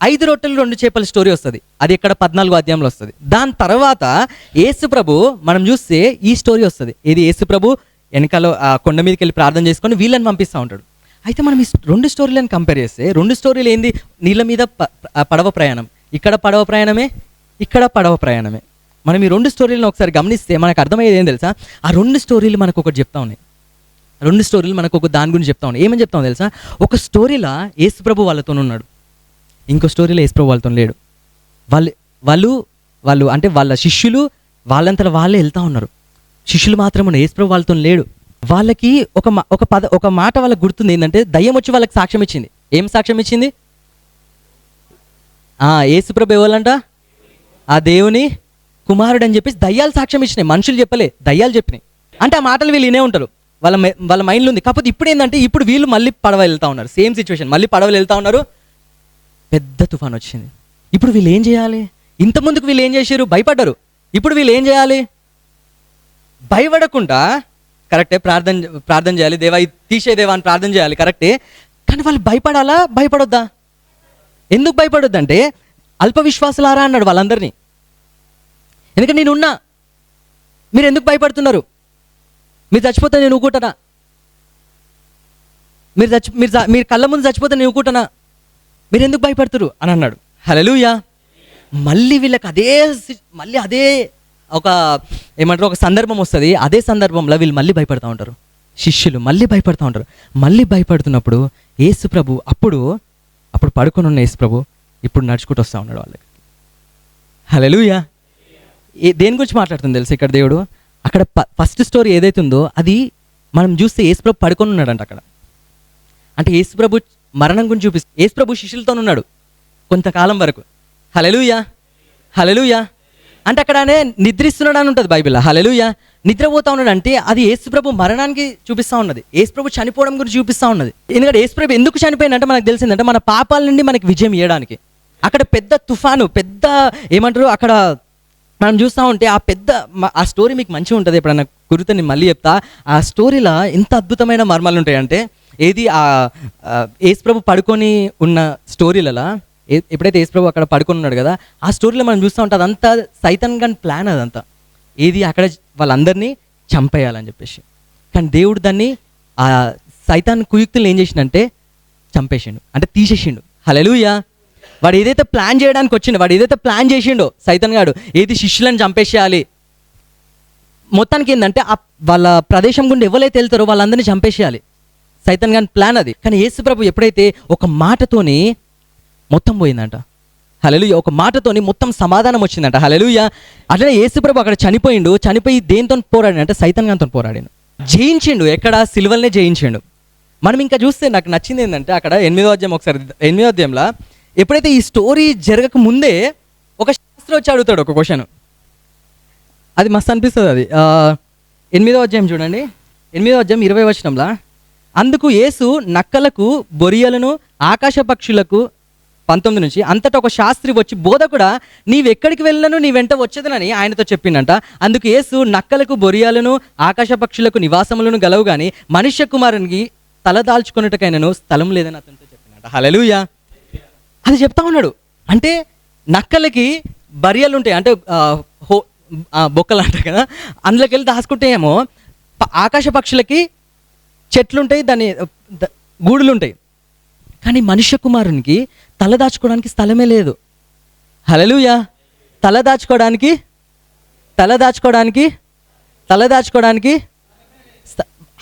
5 రొట్టెలు 2 చేపల స్టోరీ వస్తుంది. అది ఇక్కడ 14వ అధ్యాయంలో వస్తుంది. దాని తర్వాత యేసుప్రభు మనం చూస్తే ఈ స్టోరీ వస్తుంది. ఇది యేసుప్రభు వెనకాల కొండ మీదకి వెళ్ళి ప్రార్థన చేసుకొని వీళ్ళని పంపిస్తూ ఉంటాడు. అయితే మనం ఈ 2 స్టోరీలను కంపేర్ చేస్తే 2 స్టోరీలు ఏంది? నీళ్ళ మీద పడవ ప్రయాణం. ఇక్కడ పడవ ప్రయాణమే, ఇక్కడ పడవ ప్రయాణమే. మనం ఈ 2 స్టోరీలను ఒకసారి గమనిస్తే మనకు అర్థమయ్యేది ఏం తెలుసా? ఆ 2 స్టోరీలు మనకు ఒకటి చెప్తా ఉన్నాయి. 2 స్టోరీలు మనకు ఒక దాని గురించి చెప్తా ఉన్నాయి. ఏమని చెప్తాం తెలుసా? ఒక స్టోరీలో యేసుప్రభు వాళ్ళతో ఉన్నాడు, ఇంకో స్టోరీలో యేసుప్రభు వాళ్ళతో లేడు. వాళ్ళు అంటే వాళ్ళ శిష్యులు వాళ్ళంతలో వాళ్ళే వెళ్తూ ఉన్నారు. శిష్యులు మాత్రం ఉన్నారు, యేసుప్రభు వాళ్ళతో లేడు. వాళ్ళకి ఒక మాట వాళ్ళకి గుర్తుంది. ఏంటంటే దయ్యం వచ్చి వాళ్ళకి సాక్ష్యం ఇచ్చింది. ఏం సాక్ష్యం ఇచ్చింది? యేసుప్రభు ఎవరంట? ఆ దేవుని కుమారుడు అని చెప్పేసి దయ్యాలు సాక్ష్యం ఇచ్చినాయి. మనుషులు చెప్పలే, దయ్యాలు చెప్పినాయి. అంటే ఆ మాటలు వీళ్ళు వినే ఉంటారు, వాళ్ళ మైండ్లో ఉంది. కాకపోతే ఇప్పుడు ఏంటంటే ఇప్పుడు వీళ్ళు మళ్ళీ పడవ వెళ్తూ ఉన్నారు. సేమ్ సిచ్యువేషన్, మళ్ళీ పడవలు వెళ్తూ ఉన్నారు. పెద్ద తుఫాన్ వచ్చింది. ఇప్పుడు వీళ్ళు ఏం చేయాలి? ఇంతకుముందుకు వీళ్ళు ఏం చేశారు? భయపడ్డారు. ఇప్పుడు వీళ్ళు ఏం చేయాలి? భయపడకుండా కరెక్టే ప్రార్థన చేయాలి. దేవా ఇది తీసేదేవా అని ప్రార్థన చేయాలి, కరెక్టే. కానీ వాళ్ళు భయపడాలా భయపడొద్దా? ఎందుకు భయపడొద్దంటే అల్ప విశ్వాసులారా అన్నాడు వాళ్ళందరినీ. ఎందుకంటే నేనున్నా, మీరు ఎందుకు భయపడుతున్నారు? మీరు చచ్చిపోతే నేను ఊకుంటానా? మీరు కళ్ళ ముందు చచ్చిపోతే నేను ఊకుంటానా? మీరు ఎందుకు భయపడుతురు అని అన్నాడు. హల్లెలూయా. మళ్ళీ వీళ్ళకి అదే ఒక ఏమంటారు, ఒక సందర్భం వస్తుంది. అదే సందర్భంలో వీళ్ళు మళ్ళీ భయపడుతూ ఉంటారు. శిష్యులు మళ్ళీ భయపడుతూ ఉంటారు. మళ్ళీ భయపడుతున్నప్పుడు యేసుప్రభు అప్పుడు పడుకొని ఉన్న యేసుప్రభు ఇప్పుడు నడుచుకుంటూ వస్తూ ఉన్నాడు వాళ్ళకి. హల్లెలూయా. దేని గురించి మాట్లాడుతుంది తెలుసు ఇక్కడ దేవుడు? అక్కడ ఫస్ట్ స్టోరీ ఏదైతుందో అది మనం చూస్తే యేసుప్రభు పడుకొని ఉన్నాడంట అక్కడ. అంటే యేసుప్రభు మరణం గురించి చూపిస్తుంది. యేసుప్రభు శిష్యులతో ఉన్నాడు కొంతకాలం వరకు. హల్లెలూయా. హల్లెలూయా. అంటే అక్కడనే నిద్రిస్తున్నాడు అని ఉంటుంది బైబిల్లో. హల్లెలూయా. నిద్రపోతా ఉన్నాడు అంటే అది యేసుప్రభు మరణానికి చూపిస్తూ ఉన్నది. యేసుప్రభు చనిపోవడం గురించి చూపిస్తూ ఉన్నది. ఎందుకంటే యేసుప్రభు ఎందుకు చనిపోయిందంటే మనకు తెలిసిందంటే మన పాపాల నుండి మనకి విజయం ఇవ్వడానికి. అక్కడ పెద్ద తుఫాను, పెద్ద ఏమంటారు, అక్కడ మనం చూస్తూ ఉంటే ఆ స్టోరీ మీకు మంచిగా ఉంటుంది. ఎప్పుడన్నా కురితే నేను మళ్ళీ చెప్తా. ఆ స్టోరీలో ఎంత అద్భుతమైన మర్మాలు ఉంటాయంటే, ఏది యేసుప్రభు పడుకొని ఉన్న స్టోరీలలో ఎప్పుడైతే యేసుప్రభు అక్కడ పడుకొని ఉన్నాడు కదా, ఆ స్టోరీలో మనం చూస్తూ ఉంటాం అదంతా సైతాన్ గాని ప్లాన్. అదంతా ఏది అక్కడ వాళ్ళందరినీ చంపేయాలని చెప్పేసి. కానీ దేవుడు దాన్ని ఆ సైతాన్ కుయుక్తులు ఏం చేసిండంటే చంపేసిండు, అంటే తీసేసిండు. హల్లెలూయా. వాడు ఏదైతే ప్లాన్ చేయడానికి వచ్చిండో, వాడు ఏదైతే ప్లాన్ చేసిండో సైతాన్ గాడు, ఏది శిష్యులను చంపేసేయాలి, మొత్తానికి ఏంటంటే వాళ్ళ ప్రదేశం గుండా ఎవరైతే వెళ్తారో వాళ్ళందరినీ చంపేసేయాలి. సైతాన్ గాని ప్లాన్ అది. కానీ యేసుప్రభు ఎప్పుడైతే ఒక మాటతోని మొత్తం పోయిందంట. హల్లెలూయా. ఒక మాటతోని మొత్తం సమాధానం వచ్చిందంట. హల్లెలూయా. అట్లనే యేసుప్రభు అక్కడ చనిపోయి దేంతో పోరాడి అంటే సైతాన్ గానితో పోరాడాడు, జయించిండు. ఎక్కడ? సిలువల్నే జయించిండు. మనం ఇంకా చూస్తే నాకు నచ్చింది ఏంటంటే అక్కడ 8వ అధ్యాయం, ఒకసారి 8వ అధ్యాయంలో ఎప్పుడైతే ఈ స్టోరీ జరగక ముందే ఒక శాస్త్రి వచ్చి అడుగుతాడు ఒక క్వశ్చన్. అది మస్తు అనిపిస్తుంది. అది 8వ అధ్యాయం చూడండి. 8వ అధ్యాయం 20వ వచనంలో, అందుకు యేసు నక్కలకు బొరియలను ఆకాశ పక్షులకు 19 నుంచి అంతటా ఒక శాస్త్రి వచ్చి, బోధకుడా నీవెక్కడికి వెళ్ళను నీ వెంట వచ్చేదనని ఆయనతో చెప్పిండంట. అందుకు యేసు నక్కలకు బొరియాలను ఆకాశ పక్షులకు నివాసములను గలవు గాని మనుష్య కుమారునికి తలదాల్చుకున్నట్టుకైనను స్థలం లేదని అతనితో చెప్పిండంట. హల్లెలూయా. అది చెప్తా ఉన్నాడు. అంటే నక్కలకి బరియలు ఉంటాయి, అంటే బొక్కలు అంటాయి కదా, అందులోకి వెళ్ళి దాచుకుంటే ఏమో. ఆకాశ పక్షులకి చెట్లుంటాయి, దాని గూడులు ఉంటాయి. కానీ మనుష్య కుమారునికి తల దాచుకోవడానికి స్థలమే లేదు. హల్లెలూయా. తల దాచుకోవడానికి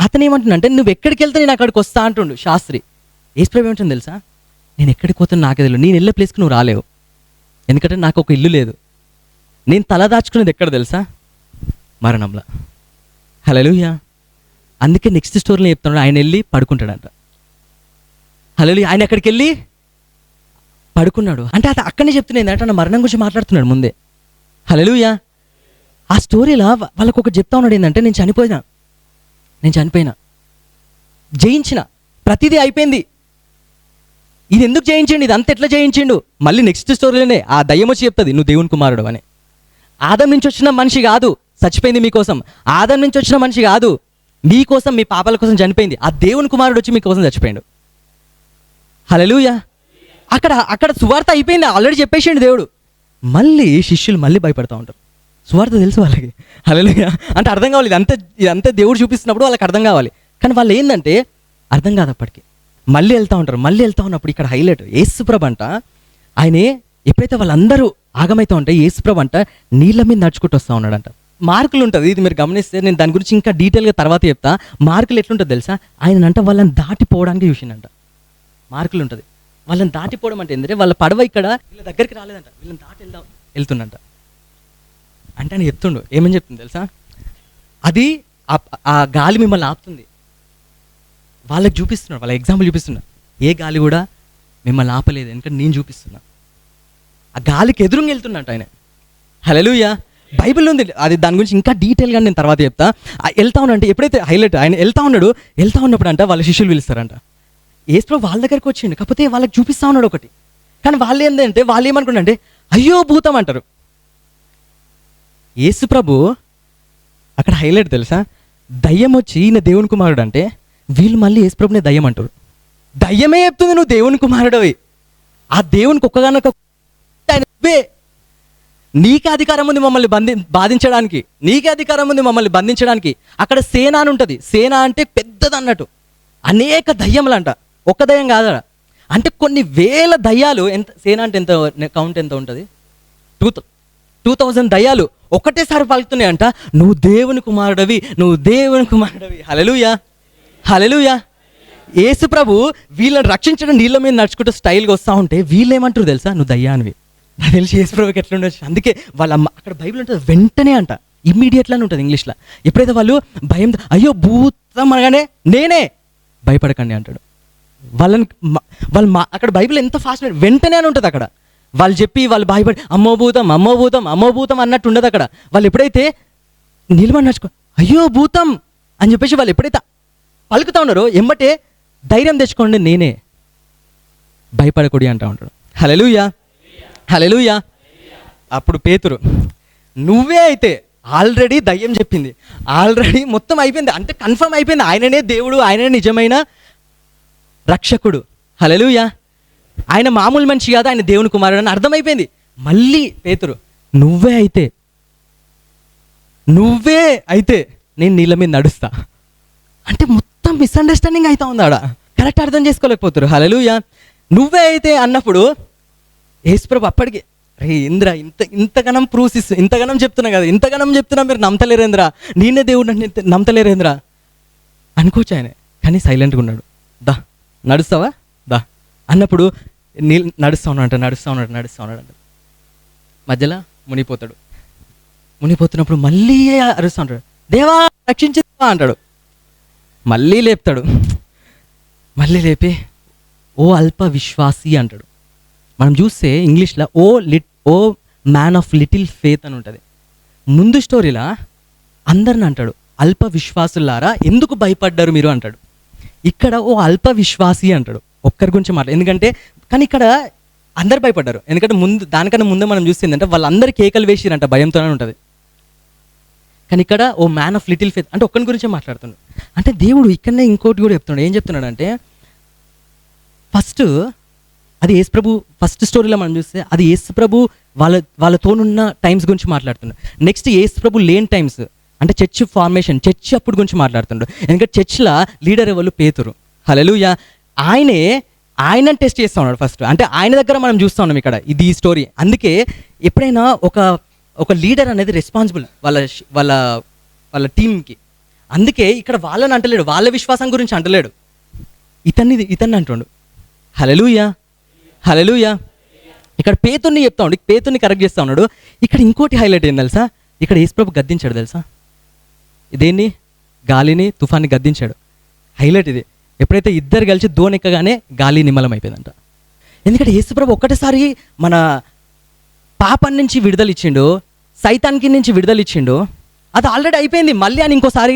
అతను ఏమంటుండంటే, నువ్వు ఎక్కడికి వెళ్తే నేను అక్కడికి వస్తా అంటుండు శాస్త్రి. యేసుప్రభు ఏమంటుంది తెలుసా, నేను ఎక్కడికి పోతున్నా నాకే తెలియదు, నేను వెళ్ళే ప్లేస్కి నువ్వు రాలేవు, ఎందుకంటే నాకు ఒక ఇల్లు లేదు. నేను తల దాచుకునేది ఎక్కడ తెలుసా, మరణంలో. హల్లెలూయా. అందుకే నెక్స్ట్ స్టోరీలో చెప్తున్నాడు, ఆయన వెళ్ళి పడుకుంటాడంట. హల్లెలూయా. ఆయన ఎక్కడికి వెళ్ళి పడుకున్నాడు అంటే అది అక్కడనే చెప్తున్నాయి ఏంటంటే ఆయన మరణం గురించి మాట్లాడుతున్నాడు ముందే. హల్లెలూయా. ఆ స్టోరీలో వాళ్ళకు ఒకటి చెప్తా ఉన్నాడు ఏంటంటే, నేను చనిపోయినా, జయించిన, ప్రతిదీ అయిపోయింది. ఇది ఎందుకు జయించండి, ఇది అంత ఎట్లా జయించిండు? మళ్ళీ నెక్స్ట్ స్టోరీలోనే ఆ దయ్యం వచ్చి చెప్తుంది, నువ్వు దేవుని కుమారుడు అని. ఆదం నుంచి వచ్చిన మనిషి కాదు చచ్చిపోయింది మీకోసం, ఆదం నుంచి వచ్చిన మనిషి కాదు మీకోసం, మీ పాపాల కోసం చనిపోయింది. ఆ దేవుని కుమారుడు వచ్చి మీకోసం చచ్చిపోయాడు. హల్లెలూయా. అక్కడ సువార్త అయిపోయింది, ఆల్రెడీ చెప్పేసిండు దేవుడు. మళ్ళీ శిష్యులు మళ్ళీ భయపడతా ఉంటారు. సువార్త తెలుసు వాళ్ళకి. హల్లెలూయా. అంటే అర్థం కావాలి, ఇదంతా దేవుడు చూపిస్తున్నప్పుడు వాళ్ళకి అర్థం కావాలి. కానీ వాళ్ళు ఏంటంటే అర్థం కాదు అప్పటికి. మళ్ళీ వెళ్తూ ఉంటారు. మళ్ళీ వెళ్తూ ఉన్నప్పుడు ఇక్కడ హైలైట్, యేసుప్రభు అంట, ఆయనే ఎప్పుడైతే వాళ్ళందరూ ఆగమైతే ఉంటే యేసుప్రభు అంట నీళ్ళ మీద నడుచుకుంటూ వస్తూ ఉన్నాడంట. మార్కులు ఉంటుంది, ఇది మీరు గమనిస్తే నేను దాని గురించి ఇంకా డీటెయిల్గా తర్వాత చెప్తా. మార్కులు ఎట్లుంటుంది తెలుసా, ఆయన అంట వాళ్ళని దాటిపోవడానికి చూసిండంట. మార్కులు ఉంటుంది, వాళ్ళని దాటిపోవడం అంటే ఏంటంటే వాళ్ళ పడవ ఇక్కడ వీళ్ళ దగ్గరికి రాలేదంట, వీళ్ళని దాటి వెళ్తుండంట. అంటే ఆయన చెప్తుండు, ఏమని చెప్తుంది తెలుసా, అది ఆ గాలి మిమ్మల్ని ఆపుతుంది. వాళ్ళకి చూపిస్తున్నాడు, వాళ్ళ ఎగ్జాంపుల్ చూపిస్తున్నా, ఏ గాలి కూడా మిమ్మల్ని ఆపలేదు, ఎందుకంటే నేను చూపిస్తున్నా. ఆ గాలికి ఎదురుగా వెళ్తున్నట్టు ఆయన. హల్లెలూయా. బైబిల్ ఉంది అది, దాని గురించి ఇంకా డీటెయిల్గా నేను తర్వాత చెప్తా. వెళ్తా ఉన్నాడంటే ఎప్పుడైతే హైలైట్, ఆయన వెళ్తా ఉన్నప్పుడు అంట వాళ్ళ శిష్యులు పిలుస్తారంట. యేసుప్రభు వాళ్ళ దగ్గరికి వచ్చిండు, కాకపోతే వాళ్ళకి చూపిస్తా ఉన్నాడు ఒకటి. కానీ వాళ్ళు ఏంటంటే వాళ్ళు ఏమనుకుంటే అయ్యో భూతం అంటారు. యేసుప్రభు అక్కడ హైలైట్ తెలుసా, దయ్యం వచ్చి ఈయన దేవుని కుమారుడు అంటే వీళ్ళు మళ్ళీ యేసుప్రభునే దయ్యం అంటారు. దయ్యమే చెప్తుంది నువ్వు దేవుని కుమారుడవి, ఆ దేవునికి ఒక్కగానొక్క నీకే అధికారం ఉంది మమ్మల్ని బాధించడానికి, నీకే అధికారం ఉంది మమ్మల్ని బంధించడానికి. అక్కడ సేన అని ఉంటుంది, సేన అంటే పెద్దది అన్నట్టు, అనేక దయ్యములు అంట, ఒక్క దయ్యం కాదా, అంటే కొన్ని వేల దయ్యాలు. ఎంత సేన అంటే ఎంత కౌంట్ ఎంత ఉంటుంది, 2000 దయ్యాలు ఒకటేసారి పలుకుతున్నాయి అంట, నువ్వు దేవుని కుమారుడవి, నువ్వు దేవుని కుమారుడవి. హల్లెలూయా. హల్లెలూయా. యేసు ప్రభు వీళ్ళని రక్షించడం నీళ్ళ మీద నడుచుకుంటూ స్టైల్గా వస్తూ ఉంటే వీళ్ళు ఏమంటారు తెలుసా, నువ్వు దయ్యానివి. నాకు తెలిసి యేసు ప్రభుకి ఎట్లా ఉండొచ్చు. అందుకే వాళ్ళ అక్కడ బైబిల్ ఉంటుంది వెంటనే అంట, ఇమ్మీడియట్లా అని ఉంటుంది ఇంగ్లీష్లో. ఎప్పుడైతే వాళ్ళు భయం, అయ్యో భూతం అనగానే నేనే, భయపడకండి అంటాడు. వాళ్ళు అక్కడ బైబిల్ ఎంత ఫాస్ట్ వెంటనే అని ఉంటుంది అక్కడ. వాళ్ళు చెప్పి వాళ్ళు భయపడి అమ్మో భూతం అన్నట్టు ఉండదు అక్కడ. వాళ్ళు ఎప్పుడైతే నిలబడి నడుచుకో అయ్యో భూతం అని చెప్పేసి వాళ్ళు ఎప్పుడైతే పలుకుతా ఉన్నారో ఎమ్మటే ధైర్యం తెచ్చుకోండి, నేనే, భయపడకూడి అంటూ ఉంటాడు. హల్లెలూయా. హల్లెలూయా. అప్పుడు పేతురు, నువ్వే అయితే, ఆల్రెడీ దయ్యం చెప్పింది, ఆల్రెడీ మొత్తం అయిపోయింది, అంటే కన్ఫర్మ్ అయిపోయింది, ఆయననే దేవుడు, ఆయననే నిజమైన రక్షకుడు. హల్లెలూయా. ఆయన మామూలు మనిషి కాదు, ఆయన దేవుని కుమారుడు అని అర్థమైపోయింది. మళ్ళీ పేతురు, నువ్వే అయితే నేను నీళ్ళ మీద నడుస్తా అంటే మొత్తం మిస్అండర్స్టాండింగ్ అవుతా ఉంది ఆడ, కరెక్ట్ అర్థం చేసుకోలేకపోతారు. హల్లెలూయా. నువ్వే అయితే అన్నప్పుడు యేసుప్రభు అప్పటికి, రే ఇంద్ర ఇంతగానం ప్రూఫ్స్ ఇస్తూ ఇంతగానం చెప్తున్నా కదా, ఇంతగానం చెప్తున్నా మీరు నమ్మతలేరేంద్రా, నేనే దేవుడు నమ్మతలేరేంద్రా అనుకోవచ్చు ఆయన. కానీ సైలెంట్గా ఉన్నాడు. దా నడుస్తావా దా అన్నప్పుడు నడుస్తూ ఉన్నాడు. మధ్యలో మునిపోతున్నప్పుడు మళ్ళీ అరుస్తూ ఉంటాడు, దేవా రక్షించేవా అంటాడు. మళ్ళీ లేపుతాడు, మళ్ళీ లేపి ఓ అల్ప విశ్వాసి అంటాడు. మనం చూస్తే ఇంగ్లీష్లో oh man of little faith అని ఉంటుంది. ముందు స్టోరీలా అందరిని అంటాడు అల్ప విశ్వాసులారా ఎందుకు భయపడ్డారు మీరు అంటాడు. ఇక్కడ ఓ అల్ప విశ్వాసి అంటాడు, ఒక్కరి గురించి ఎందుకంటే కానీ ఇక్కడ అందరు భయపడ్డారు, ఎందుకంటే దానికన్నా ముందే మనం చూసిందంటే వాళ్ళందరూ కేకలు వేసిరంట, భయంతోనే ఉంటుంది. కానీ ఇక్కడ oh man of little faith అంటే ఒక్కరి గురించే మాట్లాడుతున్నాడు. అంటే దేవుడు ఇక్కడనే ఇంకోటి కూడా చెప్తున్నాడు. ఏం చెప్తున్నాడు అంటే, ఫస్ట్ అది యేసుప్రభు ఫస్ట్ స్టోరీలో మనం చూస్తే అది యేసుప్రభు వాళ్ళతోనున్న టైమ్స్ గురించి మాట్లాడుతున్నాడు. నెక్స్ట్ యేసుప్రభు లేని టైమ్స్ అంటే చర్చ్ ఫార్మేషన్, చర్చ్ అప్పుడు గురించి మాట్లాడుతున్నాడు. ఎందుకంటే చర్చ్లో లీడర్ ఎవరు, పేతురు. హల్లెలూయా. ఆయన టెస్ట్ చేస్తూ ఉన్నాడు ఫస్ట్. అంటే ఆయన దగ్గర మనం చూస్తూ ఉన్నాం ఇక్కడ ఇది ఈ స్టోరీ. అందుకే ఎప్పుడైనా ఒక లీడర్ అనేది రెస్పాన్సిబుల్ వాళ్ళ వాళ్ళ టీంకి. అందుకే ఇక్కడ వాళ్ళని అంటలేడు, వాళ్ళ విశ్వాసం గురించి అంటలేడు, ఇతన్ని అంటుండు. హల్లెలూయా, హల్లెలూయా. ఇక్కడ పేతుర్ని చెప్తా ఉండు, పేతుర్ని కరెక్ట్ చేస్తూ ఉన్నాడు. ఇక్కడ ఇంకోటి హైలైట్ ఏంది తెలుసా, ఇక్కడ యేసుప్రభు గద్దించాడు తెలుసా, ఇదేంటి గాలిని తుఫాన్ని గద్దించాడు. హైలైట్ ఇది. ఎప్పుడైతే ఇద్దరు కలిసి దోనెక్కగానే గాలి నిమ్మలం అయిపోయిందంట. ఎందుకంటే యేసుప్రభు ఒక్కటేసారి మన పాపం నుంచి విడుదల ఇచ్చిండు, సైతానికి నుంచి విడుదల ఇచ్చిండు. అది ఆల్రెడీ అయిపోయింది. మళ్ళీ అని ఇంకోసారి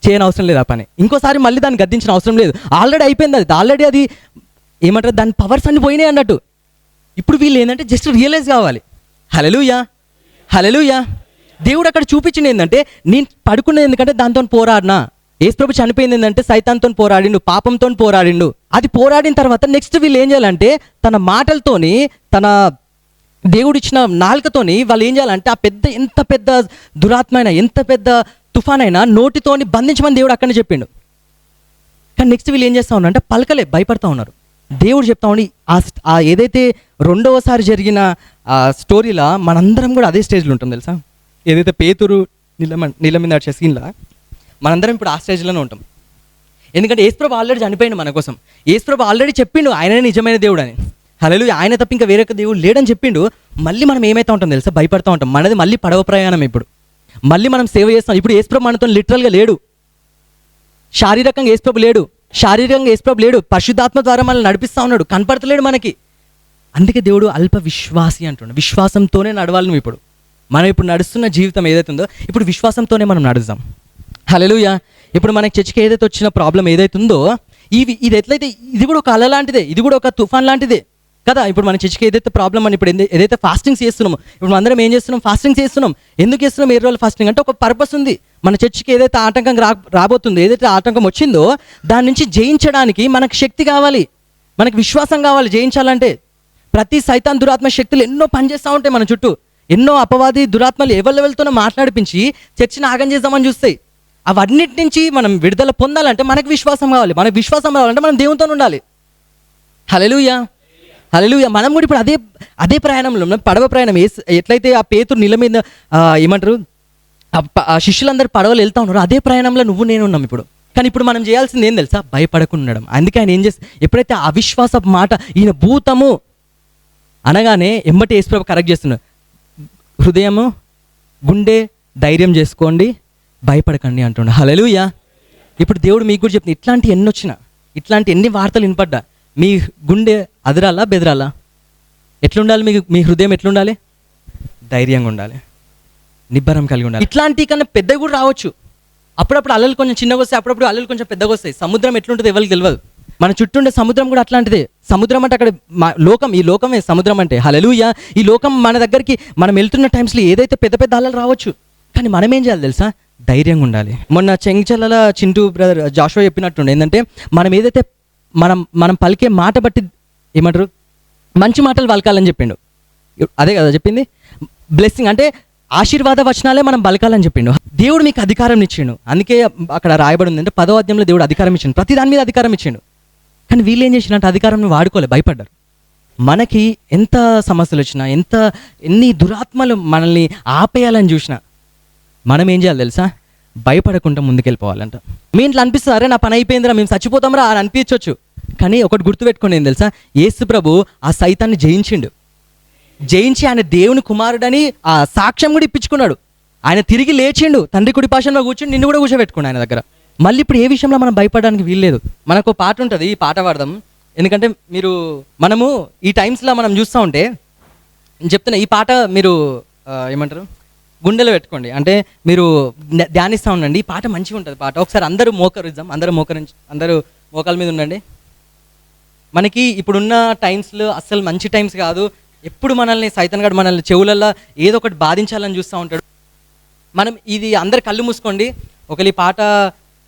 చేయని అవసరం లేదు ఆ పని, ఇంకోసారి మళ్ళీ దాన్ని గద్దించిన అవసరం లేదు. ఆల్రెడీ అయిపోయింది. ఆల్రెడీ అది ఏమంటారు, దాని పవర్స్ అన్ని పోయినాయి అన్నట్టు. ఇప్పుడు వీళ్ళు ఏంటంటే జస్ట్ రియలైజ్ కావాలి. హల్లెలూయా, హల్లెలూయా. దేవుడు అక్కడ చూపించింది ఏంటంటే, నేను పడుకున్నది ఎందుకంటే దాంతో పోరాడినా. యేసుప్రభు చనిపోయింది ఏంటంటే సైతాన్తో పోరాడిండు, పాపంతో పోరాడిండు. అది పోరాడిన తర్వాత నెక్స్ట్ వీళ్ళు ఏం చేయాలంటే తన మాటలతోని, తన దేవుడిచ్చిన నాలుకతోని వాళ్ళు ఏం చేయాలంటే ఆ ఎంత పెద్ద దురాత్మ అయినా, ఎంత పెద్ద తుఫాన్ అయినా నోటితోని బంధించమని దేవుడు అక్కడనే చెప్పిండు. కానీ నెక్స్ట్ వీళ్ళు ఏం చేస్తూ ఉన్నారంటే పలకలే, భయపడతా ఉన్నారు. దేవుడు చెప్తా ఉండి ఆ ఏదైతే రెండవసారి జరిగిన ఆ స్టోరీలో మనందరం కూడా అదే స్టేజ్లో ఉంటాం తెలుసా. ఏదైతే పేతురు నీళ్ళ మీద నడిచే సీన్లా మనందరం ఇప్పుడు ఆ స్టేజ్లోనే ఉంటాం. ఎందుకంటే యేసుప్రభు ఆల్రెడీ చనిపోయిండు మన కోసం. యేసుప్రభు ఆల్రెడీ చెప్పిండు ఆయననే నిజమైన దేవుడు అని. హల్లెలూయా. ఆయన తప్ప ఇంకా వేరొక దేవుడు లేడని చెప్పిండు. మళ్ళీ మనం ఏమైతే ఉంటాం తెలుసా, భయపడతా ఉంటాం. మనది మళ్ళీ పడవ ప్రయాణం. ఇప్పుడు మళ్ళీ మనం సేవ చేస్తాం. ఇప్పుడు యేసుప్రభు మనతో లిటరల్గా లేడు, శారీరకంగా యేసుప్రభు లేడు, పరిశుద్ధాత్మ ద్వారా మనల్ని నడిపిస్తూ ఉన్నాడు, కనపడతలేడు మనకి. అందుకే దేవుడు అల్ప విశ్వాసి అంటున్నాడు. విశ్వాసంతోనే నడవాలి నువ్వు. ఇప్పుడు మనం ఇప్పుడు నడుస్తున్న జీవితం ఏదైతే ఉందో ఇప్పుడు విశ్వాసంతోనే మనం నడుస్తాం. హల్లెలూయా. ఇప్పుడు మనకి చర్చికి ఏదైతే వచ్చిన ప్రాబ్లం ఏదైతే ఉందో ఇది ఎట్లయితే ఇది కూడా ఒక అల లాంటిదే, ఇది కూడా ఒక తుఫాన్ లాంటిదే కదా. ఇప్పుడు మన చర్చికి ఏదైతే ప్రాబ్లం అని ఇప్పుడు ఏదైతే ఫాస్టింగ్స్ చేస్తున్నామో, ఇప్పుడు అందరం ఏం చేస్తున్నాం, ఫాస్టింగ్స్ చేస్తున్నాం. ఎందుకు చేస్తున్నాం 7 రోజులు ఫాస్టింగ్ అంటే ఒక పర్పస్ ఉంది. మన చర్చికి ఏదైతే ఆటంకం రాబోతుందో, ఏదైతే ఆటంకం వచ్చిందో దాని నుంచి జయించడానికి మనకు శక్తి కావాలి, మనకు విశ్వాసం కావాలి. జయించాలంటే ప్రతి సైతాన్ దురాత్మ శక్తులు ఎన్నో పనిచేస్తూ ఉంటాయి మన చుట్టూ. ఎన్నో అపవాది దురాత్మలు ఎవరితోనో మాట్లాడిపించి చర్చిని ఆగం చేద్దామని చూస్తాయి. అవన్నిటి నుంచి మనం విడుదల పొందాలంటే మనకు విశ్వాసం కావాలి. మనకు విశ్వాసం రావాలంటే మనం దేవునితో ఉండాలి. హల్లెలూయా, హల్లెలూయా. మనం కూడా ఇప్పుడు అదే ప్రయాణంలో ఉన్నాం, పడవ ప్రయాణం. ఎట్లయితే ఆ పేతురు నీళ్ళ మీద ఏమంటారు ఆ శిష్యులందరూ పడవలు వెళ్తా ఉన్నారు, అదే ప్రయాణంలో నువ్వు నేను ఉన్నాం ఇప్పుడు. కానీ ఇప్పుడు మనం చేయాల్సింది ఏం తెలుసా, భయపడకుండా ఉండడం. అందుకే ఆయన ఏం చేస్తే ఎప్పుడైతే అవిశ్వాస మాట ఈయన భూతము అనగానే ఎమ్మటి యేసుప్రభు కరెక్ట్ చేస్తున్నాడు. హృదయము గుండె ధైర్యం చేసుకోండి, భయపడకండి అంటుండే. హల్లెలూయా. ఇప్పుడు దేవుడు మీకు కూడా చెప్తుంది, ఇట్లాంటి ఎన్ని వచ్చినా, ఇట్లాంటి ఎన్ని వార్తలు వినపడ్డా మీ గుండె అదరాలా బెదరాలా? ఎట్లుండాలి మీ హృదయం? ఎట్లుండాలి? ధైర్యంగా ఉండాలి, నిబ్బరం కలిగి ఉండాలి. ఇట్లాంటి కన్నా పెద్దవి కూడా రావచ్చు. అప్పుడప్పుడు అలలు కొంచెం చిన్నగా వస్తాయి, అప్పుడప్పుడు అలలు కొంచెం పెద్దగా వస్తాయి. సముద్రం ఎట్లుంటుంది ఎవరికి తెలియదు. మన చుట్టూ ఉండే సముద్రం కూడా అట్లాంటిదే. సముద్రం అంటే అక్కడ ఈ లోకమే సముద్రం అంటే. హల్లెలూయా. ఈ లోకం మన దగ్గరికి మనం వెళ్తున్న టైమ్స్లో ఏదైతే పెద్ద పెద్ద అలలు రావచ్చు, కానీ మనం ఏం చేయాలి తెలుసా, ధైర్యంగా ఉండాలి. మొన్న చెంచల చింటూ బ్రదర్ జాషువా చెప్పినట్టుండే ఏంటంటే, మనం ఏదైతే మనం పలికే మాట బట్టి ఏమంటారు మంచి మాటలు పలకాలని చెప్పిండు. అదే కదా చెప్పింది, బ్లెస్సింగ్ అంటే ఆశీర్వాద వచనాలే మనం పలకాలని చెప్పిండు. దేవుడు మీకు అధికారం ఇచ్చిండు. అందుకే అక్కడ రాయబడి ఉంది అంటే 10వ అధ్యాయంలో దేవుడు అధికారం ఇచ్చిండు, ప్రతి దాని మీద అధికారం ఇచ్చిండు. కానీ వీళ్ళు ఏం చేసినట్టు అధికారం వాడుకోలే, భయపడ్డారు. మనకి ఎంత సమస్యలు వచ్చినా, ఎన్ని దురాత్మలు మనల్ని ఆపేయాలని చూసినా మనం ఏం చేయాలి తెలుసా, భయపడకుండా ముందుకెళ్ళిపోవాలంట. మీ ఇంట్లో అనిపిస్తుంది, అరే నా పని అయిపోయిందిరా, మేము చచ్చిపోతాంరా అని అనిపించవచ్చు. కానీ ఒకటి గుర్తుపెట్టుకోండి, ఏం తెలుసా, యేసు ప్రభు ఆ సైతాన్ని జయించి ఆయన దేవుని కుమారుడని ఆ సాక్ష్యం కూడా ఇప్పించుకున్నాడు. ఆయన తిరిగి లేచిండు, తండ్రి కుడి పార్శ్వంలో కూర్చుని నిన్ను కూడా కూర్చోబెట్టుకున్నాడు ఆయన దగ్గర. మళ్ళీ ఇప్పుడు ఏ విషయంలో మనం భయపడడానికి వీల్లేదు. మనకు పాట ఉంటుంది, ఈ పాట పాడదాం. ఎందుకంటే మనము ఈ టైమ్స్లో మనం చూస్తూ ఉంటే చెప్తున్నా, ఈ పాట మీరు ఏమంటారు గుండెలో పెట్టుకోండి, అంటే మీరు ధ్యానిస్తూ ఉండండి. ఈ పాట మంచిగా ఉంటుంది పాట. ఒకసారి అందరూ మోకరిద్దాం, అందరూ మోకాల మీద ఉండండి. మనకి ఇప్పుడున్న టైమ్స్లో అస్సలు మంచి టైమ్స్ కాదు. ఎప్పుడు మనల్ని సైతాన్ గాడు మనల్ని చెవులల్లో ఏదో ఒకటి బాధించాలని చూస్తూ ఉంటాడు. మనం ఇది అందరు కళ్ళు మూసుకోండి. ఒకవేళ ఈ పాట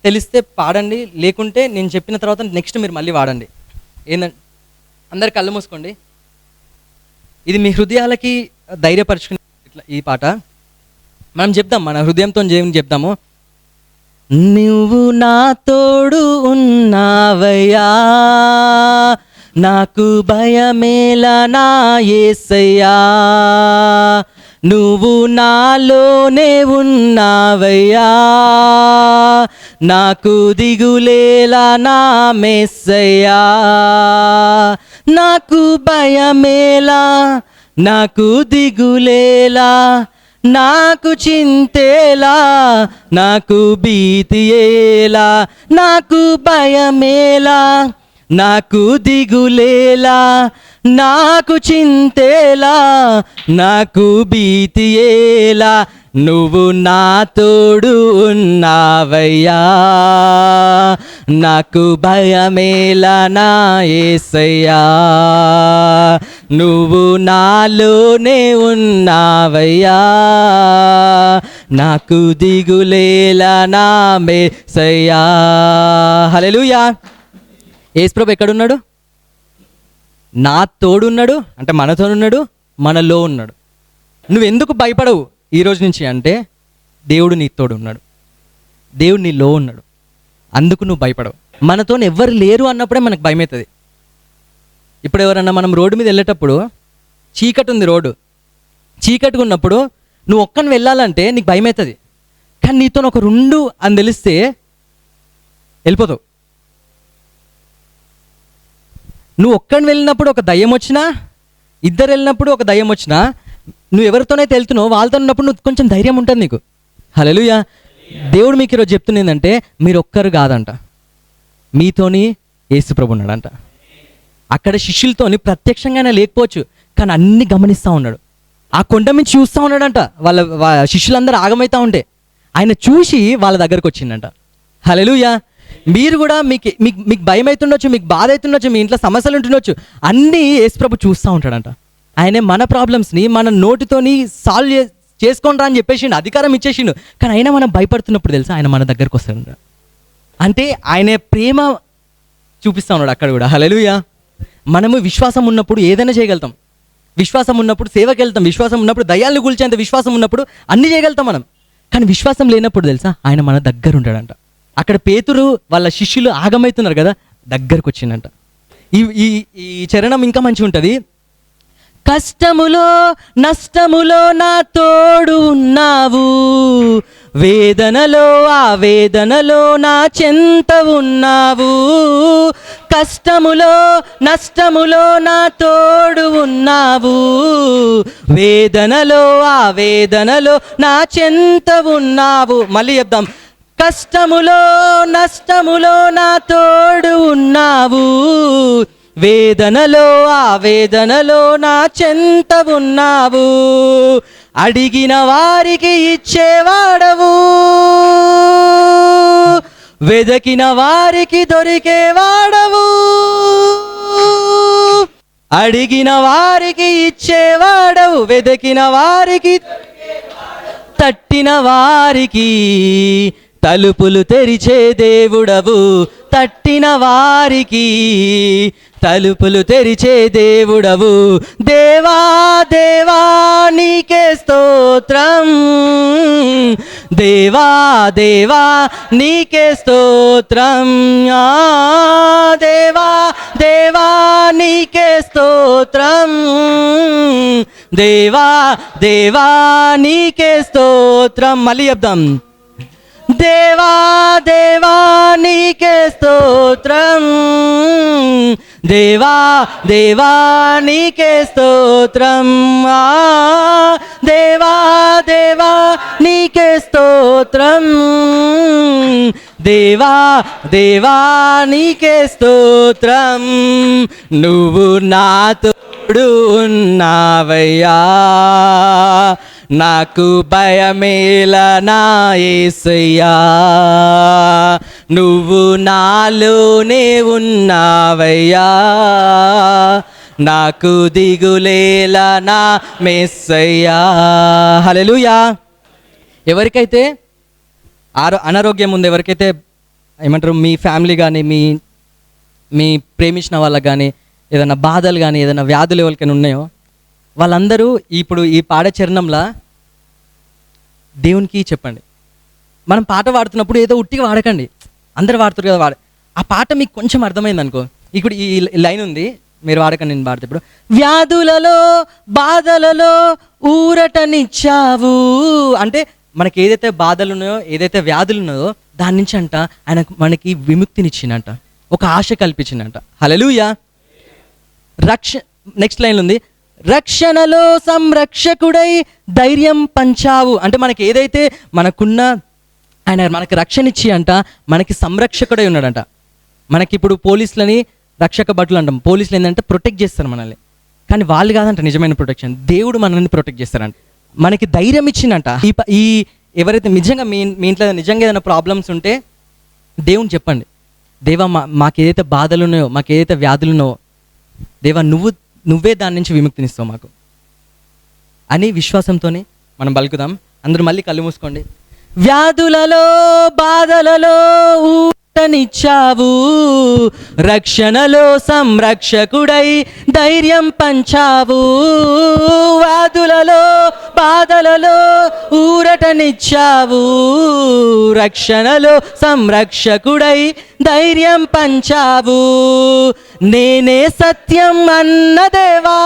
తెలిస్తే పాడండి, లేకుంటే నేను చెప్పిన తర్వాత నెక్స్ట్ మీరు మళ్ళీ వాడండి. ఏంటంటే అందరు కళ్ళు మూసుకోండి. ఇది మీ హృదయాలకి ధైర్యపరచుకునే ఇట్లా ఈ పాట మనం చెప్దాం, మన హృదయంతో చెప్దాము. నువ్వు నా తోడు ఉన్నావయ్యా, నాకు భయమేలా నా యేసయ్యా. నువ్వు నాలోనే ఉన్నావయ్యా, నాకు దిగులేలా నా మెస్సయ్యా. నాకు భయమేలా, నాకు దిగులేలా, నాకు చింతేలా, నాకు భీతియేలా. నాకు భయమేలా, నాకు దిగులేలా, నాకు చింతేలా, నాకు భీతియేలా. నువ్వు నా తోడు ఉన్నావయ్యా, నాకు భయమేలా నా యేసయ్యా. నువ్వు నాలోనే ఉన్నావయ్యా, నాకు దిగులేలా నా మెస్సయ్యా. హల్లెలూయా. యేసుప్రభు ఎక్కడున్నాడు? నా తోడున్నాడు, అంటే మనతోనున్నాడు, మనలో ఉన్నాడు. నువ్వెందుకు భయపడవు ఈరోజు నుంచి అంటే దేవుడు నీ తోడు ఉన్నాడు, దేవుడు నీలో ఉన్నాడు, అందుకు నువ్వు భయపడవు. మనతో ఎవ్వరు లేరు అన్నప్పుడే మనకు భయం అవుతుంది. ఇప్పుడు ఎవరన్నా మనం రోడ్డు మీద వెళ్ళేటప్పుడు చీకటి ఉంది, రోడ్డు చీకటిగా ఉన్నప్పుడు నువ్వు ఒక్కని వెళ్ళాలంటే నీకు భయం అవుతుంది. కానీ నీతో ఒక రెండు అని తెలిస్తే వెళ్ళిపోతావు. నువ్వు ఒక్కడిని వెళ్ళినప్పుడు ఒక దయ్యం వచ్చినా, ఇద్దరు వెళ్ళినప్పుడు ఒక దయ్యం వచ్చినా, నువ్వు ఎవరితోనైతే వెళ్తున్నావు వాళ్ళతో ఉన్నప్పుడు నువ్వు కొంచెం ధైర్యం ఉంటుంది నీకు. హల్లెలూయా. దేవుడు మీకు ఈరోజు చెప్తుంది ఏంటంటే మీరు ఒక్కరు కాదంట, మీతోని యేసుప్రభు ఉన్నాడంట. అక్కడ శిష్యులతోని ప్రత్యక్షంగానే లేకపోవచ్చు, కానీ అన్ని గమనిస్తూ ఉన్నాడు. ఆ కొండ మీద చూస్తూ ఉన్నాడంట. వాళ్ళ శిష్యులందరూ ఆగమవుతూ ఉంటే ఆయన చూసి వాళ్ళ దగ్గరకు వచ్చిందంట. హల్లెలూయా. మీరు కూడా మీకు మీకు మీకు భయం అవుతుండొచ్చు, మీకు బాధ అవుతుండొచ్చు, మీ ఇంట్లో సమస్యలు ఉంటుండొచ్చు, అన్నీ యేసుప్రభు చూస్తూ ఉంటాడంట. ఆయనే మన ప్రాబ్లమ్స్ని మన నోటితోని సాల్వ్ చేసుకొని రా అని చెప్పేసిండు, అధికారం ఇచ్చేసిండు. కానీ అయినా మనం భయపడుతున్నప్పుడు తెలుసా ఆయన మన దగ్గరకు వస్తాడంట. అంటే ఆయనే ప్రేమ చూపిస్తూ ఉన్నాడు అక్కడ కూడా. హల్లెలూయా. మనము విశ్వాసం ఉన్నప్పుడు ఏదైనా చేయగలుగుతాం, విశ్వాసం ఉన్నప్పుడు సేవకి వెళ్తాం, విశ్వాసం ఉన్నప్పుడు దయ్యాలను కూల్చేంత విశ్వాసం ఉన్నప్పుడు అన్నీ చేయగలుగుతాం మనం. కానీ విశ్వాసం లేనప్పుడు తెలుసా ఆయన మన దగ్గర ఉంటాడంట. అక్కడ పేతురు వాళ్ళ శిష్యులు ఆగమవుతున్నారు కదా, దగ్గరకు వచ్చిందంట. ఈ ఈ ఈ చరణం ఇంకా మంచిగా ఉంటుంది. కష్టములో నష్టములో నా తోడు ఉన్నావు, వేదనలో ఆ వేదనలో నా చెంత ఉన్నావు. కష్టములో నష్టములో నా తోడు ఉన్నావు, వేదనలో ఆ వేదనలో నా చెంత ఉన్నావు. మళ్ళీ చెప్దాం. కష్టములో నష్టములో నా తోడు ఉన్నావు, వేదనలో ఆ వేదనలో నా చెంత ఉన్నావు. అడిగిన వారికి ఇచ్చేవాడవు, వెదకిన వారికి దొరికేవాడవు. అడిగిన వారికి ఇచ్చేవాడవు, వెదకిన వారికి, తట్టిన వారికి తలుపులు తెరిచే దేవుడవు. తట్టిన వారికి తలుపులు తెరిచే దేవుడవు. దేవా దేవా నీకే స్తోత్రం, దేవా దేవా నీకే స్తోత్రం. దేవా దేవా నీకే స్తోత్రం, దేవా దేవా నీకే స్తోత్రం. మళ్ళీ చెప్దాం. దేవా దేవా నీకే స్తోత్రం, దేవా దేవా నీకే స్తోత్రం. దేవా దేవా నీకే స్తోత్రం, దేవా దేవా నీకే స్తోత్రం. నువ్వు నా తోడు ఉన్నావయ్యా, నాకు భయమేలా నా యేసయ్యా. నువ్వు నాలోనే ఉన్నావయ్యా, నాకు దిగులేలా నా మెస్సయ్యా. హల్లెలూయా. ఎవరికైతే అనారోగ్యం ఉంది, ఎవరికైతే ఏమంటారు మీ ఫ్యామిలీ కానీ మీ ప్రేమించిన వాళ్ళకి కానీ ఏదైనా బాధలు కానీ ఏదైనా వ్యాధులు ఎవరికైనా ఉన్నాయో వాళ్ళందరూ ఇప్పుడు ఈ పాడే చరణంలా దేవునికి చెప్పండి. మనం పాట పాడుతున్నప్పుడు ఏదో ఉట్టిగా వాడకండి, అందరు వాడుతారు కదా, ఆ పాట మీకు కొంచెం అర్థమైంది అనుకో, ఇప్పుడు ఈ లైన్ ఉంది, మీరు వాడకండి, నేను పాడితే ఇప్పుడు వ్యాధులలో బాధలలో ఊరటనిచ్చావు అంటే మనకి ఏదైతే బాధలు ఉన్నాయో, ఏదైతే వ్యాధులు ఉన్నాయో దాని నుంచి అంట ఆయన మనకి విముక్తినిచ్చిందంట, ఒక ఆశ కల్పించిందంట. హల్లెలూయా. నెక్స్ట్ లైన్ ఉంది, రక్షణలో సంరక్షకుడై ధైర్యం పంచావు అంటే మనకి ఏదైతే మనకున్న ఆయన మనకి రక్షణ ఇచ్చి అంట మనకి సంరక్షకుడై ఉన్నాడంట. మనకి ఇప్పుడు పోలీసులని రక్షక భటులు అంటాం, పోలీసులు ఏంటంటే ప్రొటెక్ట్ చేస్తారు మనల్ని, కానీ వాళ్ళు కాదంట నిజమైన ప్రొటెక్షన్, దేవుడు మనల్ని ప్రొటెక్ట్ చేస్తారంట, మనకి ధైర్యం ఇచ్చిందంట. ఈ ఎవరైతే నిజంగా మీ ఇంట్లో నిజంగా ఏదైనా ప్రాబ్లమ్స్ ఉంటే దేవుని చెప్పండి, దేవా మాకు ఏదైతే బాధలు ఉన్నాయో, మాకు ఏదైతే వ్యాధులు ఉన్నాయో దేవా నువ్వే దాని నుంచి విముక్తినిస్తావు మాకు అని విశ్వాసంతోనే మనం పలుకుదాం. అందరూ మళ్ళీ కళ్ళు మూసుకోండి. వ్యాధులలో బాధలలో ఊరటనిచ్చావు, రక్షణలో సంరక్షకుడై ధైర్యం పంచావు. వ్యాధులలో బాధలలో ఊరటనిచ్చావు, రక్షణలో సంరక్షకుడై ధైర్యం పంచావు. నేనే సత్యం అన్న దేవా,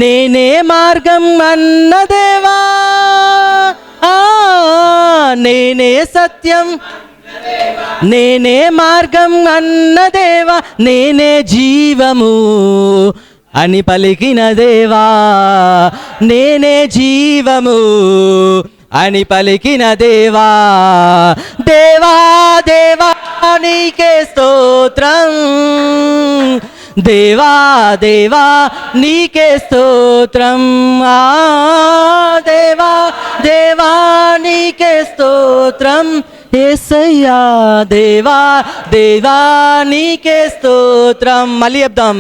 నేనే మార్గం అన్న దేవా, నేనే సత్యం, నేనే మార్గం అన్న దేవా, నేనే జీవము అని పలికిన దేవా, నేనే జీవము అని పలికిన దేవా. దేవా దేవా నీకే స్తోత్రం, దేవా దేవా నీకే స్తోత్రం, దేవా దేవా నీకే స్తోత్రం యేసయ్యా, దేవా దేవా నీకే స్తోత్రం. మళ్ళీ చెప్దాం,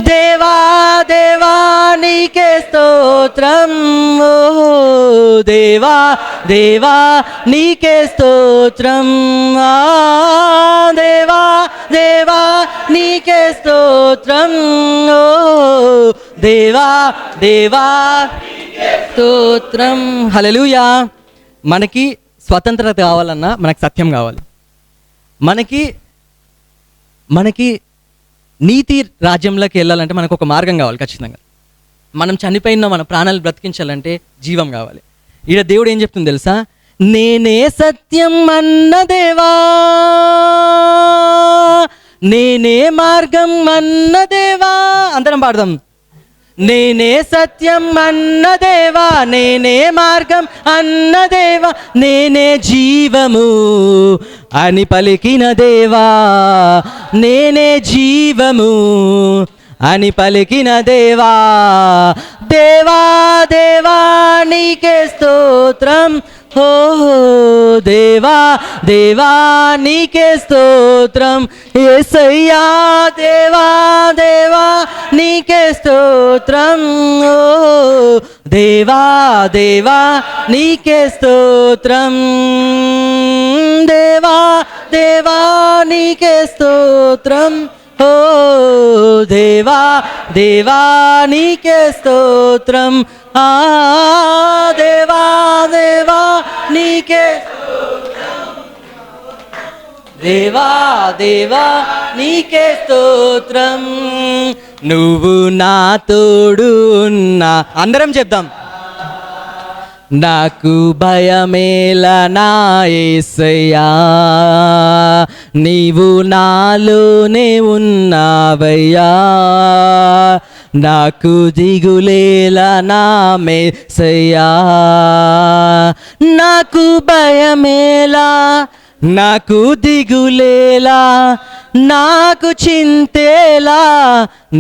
దేవా దేవా నీకే స్తోత్రం, ఓ దేవా దేవా నీకే స్తోత్రం, దేవా దేవా నీకే స్తోత్రం, ఓ దేవా దేవా స్తోత్రం. హల్లెలూయా. మనకి స్వతంత్రత కావాలన్నా మనకి సత్యం కావాలి, మనకి నీతి రాజ్యంలోకి వెళ్ళాలంటే మనకు ఒక మార్గం కావాలి ఖచ్చితంగా. మనం చనిపోయిన మన ప్రాణాలు బ్రతికించాలంటే జీవం కావాలి. ఈడ దేవుడు ఏం చెప్తుంది తెలుసా, నేనే సత్యం అన్న దేవా, నేనే మార్గం అన్న దేవా. అందరం పాడదాం, నేనే సత్యం అన్న దేవా, నేనే మార్గం అన్న దేవా, నేనే జీవము అని పలికిన దేవా, నేనే జీవము అని పలికిన దేవా. దేవా దేవా నీకే స్తోత్రం, ఓ దేవా దేవా నీకే స్తోత్రం యేసయ్యా, దేవా దేవా నీకే స్తోత్రం, ఓ దేవా దేవా నీకే స్తోత్రం, దేవా దేవా నీకే స్తోత్రం, ఓ దేవా దేవా నీకే స్తోత్రం, దేవా దేవా నీకే స్తోత్రం, దేవా దేవా నీకే స్తోత్రం. నువ్వు నా తోడు ఉన్నా, అందరం చెప్దాం, నాకు భయమేలా నా యేసయ్యా, నీవు నాలోనే ఉన్నావయ్యా, నాకు దిగులేలా నా యేసయ్యా, నాకు భయమేలా, నాకు దిగులేలా, నాకు చింతేలా,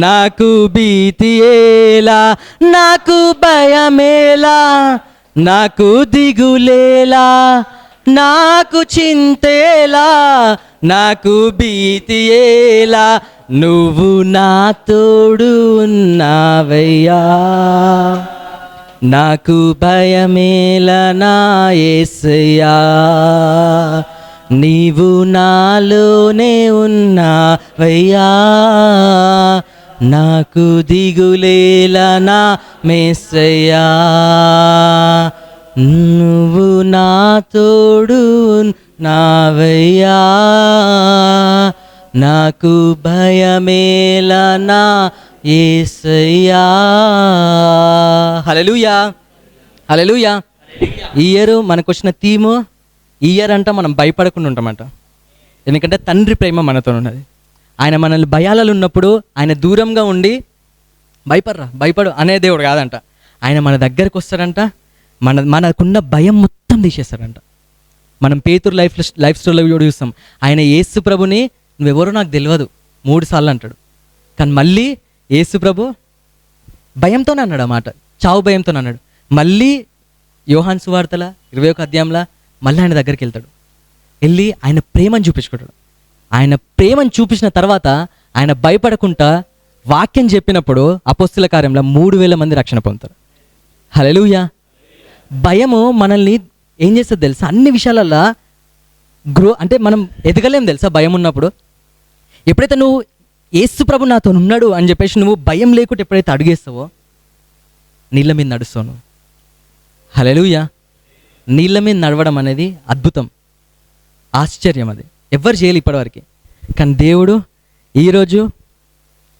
నాకు భీతియేలా, నాకు భయమేలా, నాకు దిగులేలా, నాకు చింతేలా, నాకు భీతియేలా, నువ్వు నా తోడు ఉన్నావయ్యా, నాకు భయమేలా నా యేసయ్యా, నీవు నాలోనే ఉన్నావయ్యా, నాకు దిగులేలా నా యేసయ్యా, నువ్వు నా తోడు నావయ్యా, నాకు భయమేలా నా యేసయ్యా. హల్లెలూయా, హల్లెలూయా. ఈ ఇయర్ మనకు వచ్చిన థీము, ఈ ఇయర్ అంట మనం భయపడకుండా ఉంటామంట. ఎందుకంటే తండ్రి ప్రేమ మనతో ఉన్నది. ఆయన మనల్ని భయాలలో ఉన్నప్పుడు ఆయన దూరంగా ఉండి భయపడు అనే దేవుడు కాదంట. ఆయన మన దగ్గరకు వస్తాడంట, మనకున్న భయం మొత్తం తీసేస్తాడంట. మనం పేతురు లైఫ్ స్టోరీలో కూడా చూస్తాం. ఆయన యేసు ప్రభుని నువ్వెవరో నాకు తెలియదు 3 సార్లు అంటాడు. కానీ మళ్ళీ యేసు ప్రభు భయంతోనే అన్నాడు ఆ మాట, చావు భయంతోనే అన్నాడు. మళ్ళీ యోహాను సువార్తల 21వ అధ్యాయంలో మళ్ళీ ఆయన దగ్గరికి వెళ్తాడు. వెళ్ళి ఆయన ప్రేమను చూపించుకుంటాడు. ఆయన ప్రేమను చూపించిన తర్వాత ఆయన భయపడకుండా వాక్యం చెప్పినప్పుడు అపోస్తుల కార్యంలో 3000 మంది రక్షణ పొందుతారు. హల్లెలూయా. భయము మనల్ని ఏం చేస్తుంది తెలుసా? అన్ని విషయాలల్లో అంటే మనం ఎదగలేం తెలుసా భయం ఉన్నప్పుడు. ఎప్పుడైతే నువ్వు యేసు ప్రభు నాతో ఉన్నాడు అని చెప్పేసి నువ్వు భయం లేకుండా ఎప్పుడైతే అడుగేస్తావో నీళ్ళ మీద నడుస్తావు నువ్వు. హల్లెలూయా. నీళ్ళ మీద నడవడం అనేది అద్భుతం, ఆశ్చర్యం. అది ఎవ్వరు చేయలేదు ఇప్పటివరకు. కానీ దేవుడు ఈరోజు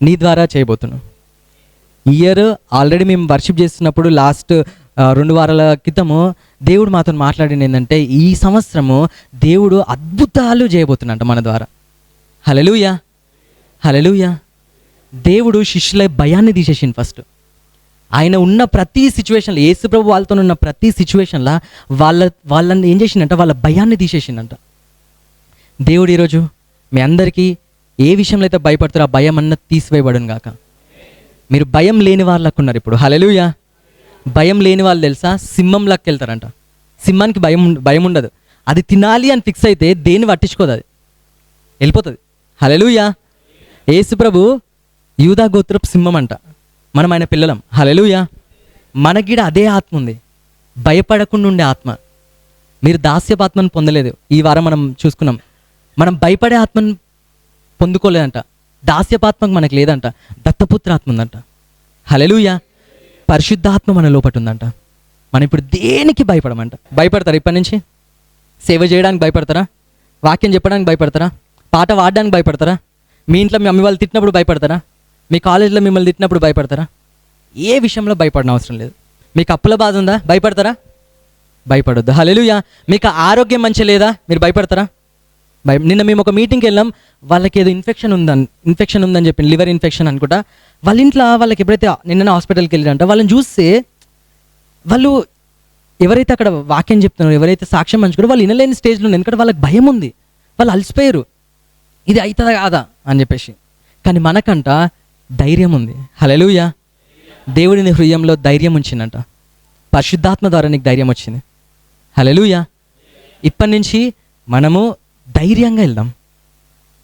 నీ ద్వారా చేయబోతున్నావు. ఇయర్ ఆల్రెడీ మేము వర్షిప్ చేస్తున్నప్పుడు లాస్ట్ 2 వారాల క్రితము దేవుడు మాతో మాట్లాడింది ఏంటంటే ఈ సంవత్సరము దేవుడు అద్భుతాలు చేయబోతున్నట్ట మన ద్వారా. హల్లెలూయా, హల్లెలూయా. దేవుడు శిష్యుల భయాన్ని తీసేసింది ఫస్ట్. ఆయన ఉన్న ప్రతి సిచ్యువేషన్లో, యేసు ప్రభు వాళ్ళతో ఉన్న ప్రతి సిచ్యువేషన్లో వాళ్ళని ఏం చేసిందంట? వాళ్ళ భయాన్ని తీసేసిందంట. దేవుడు ఈరోజు మీ అందరికీ ఏ విషయంలో అయితే భయపడతారో ఆ భయం అన్న తీసివేయబడును గాక. మీరు భయం లేని వాళ్ళకు ఉన్నారు ఇప్పుడు. హల్లెలూయా. భయం లేని వాళ్ళు తెలుసా సింహంలోకి వెళ్తారంట. సింహానికి భయం ఉండదు. అది తినాలి అని ఫిక్స్ అయితే దేన్ని పట్టించుకోదు, అది వెళ్ళిపోతుంది. హల్లెలూయా. యేసు ప్రభు యూదా గోత్రపు సింహం అంట, మనం ఆయన పిల్లలం. హల్లెలూయా. మనకి అదే ఆత్మ ఉంది, భయపడకుండా ఉండే ఆత్మ. మీరు దాస్యపు ఆత్మను పొందలేదు. ఈ వారం మనం చూసుకున్నాం. మనం భయపడే ఆత్మను పొందుకోలేదంట. దాస్యపాత్మకు మనకు లేదంట, దత్తపుత్రాత్మ ఉందంట. హల్లెలూయా. పరిశుద్ధాత్మ మన లోపట ఉందంట. మనం ఇప్పుడు దేనికి భయపడమంట? భయపడతారా ఇప్పటి నుంచి? సేవ చేయడానికి భయపడతారా? వాక్యం చెప్పడానికి భయపడతారా? పాట పాడడానికి భయపడతారా? మీ ఇంట్లో మీ అమ్మ వాళ్ళు తిట్టినప్పుడు భయపడతారా? మీ కాలేజీలో మిమ్మల్ని తిట్టినప్పుడు భయపడతారా? ఏ విషయంలో భయపడని అవసరం లేదు. మీకు అప్పుల బాధ ఉందా? భయపడతారా? భయపడొద్దు. హల్లెలూయా. మీకు ఆరోగ్యం మంచి లేదా? మీరు భయపడతారా? నిన్న మేము ఒక మీటింగ్కి వెళ్ళాం. వాళ్ళకి ఏదో ఇన్ఫెక్షన్ ఉందని చెప్పి, లివర్ ఇన్ఫెక్షన్ అనుకుంటా. వాళ్ళ ఇంట్లో వాళ్ళకి ఎప్పుడైతే నిన్న హాస్పిటల్కి వెళ్ళారంట, వాళ్ళని చూస్తే వాళ్ళు ఎవరైతే అక్కడ వాక్యం చెప్తున్నారో, ఎవరైతే సాక్ష్యం పంచుకున్నారో వాళ్ళు వినలేని స్టేజ్లో ఉంది. ఎందుకంటే వాళ్ళకి భయం ఉంది, వాళ్ళు అలసిపోయారు, ఇది అవుతుందా కాదా అని చెప్పేసి. కానీ మనకంట ధైర్యం ఉంది. హల్లెలూయా. దేవుడిని హృదయంలో ధైర్యం ఉంచిందంట. పరిశుద్ధాత్మ ద్వారా నీకు ధైర్యం వచ్చింది. హల్లెలూయా. ఇప్పటి నుంచి మనము ధైర్యంగా వెళ్దాం.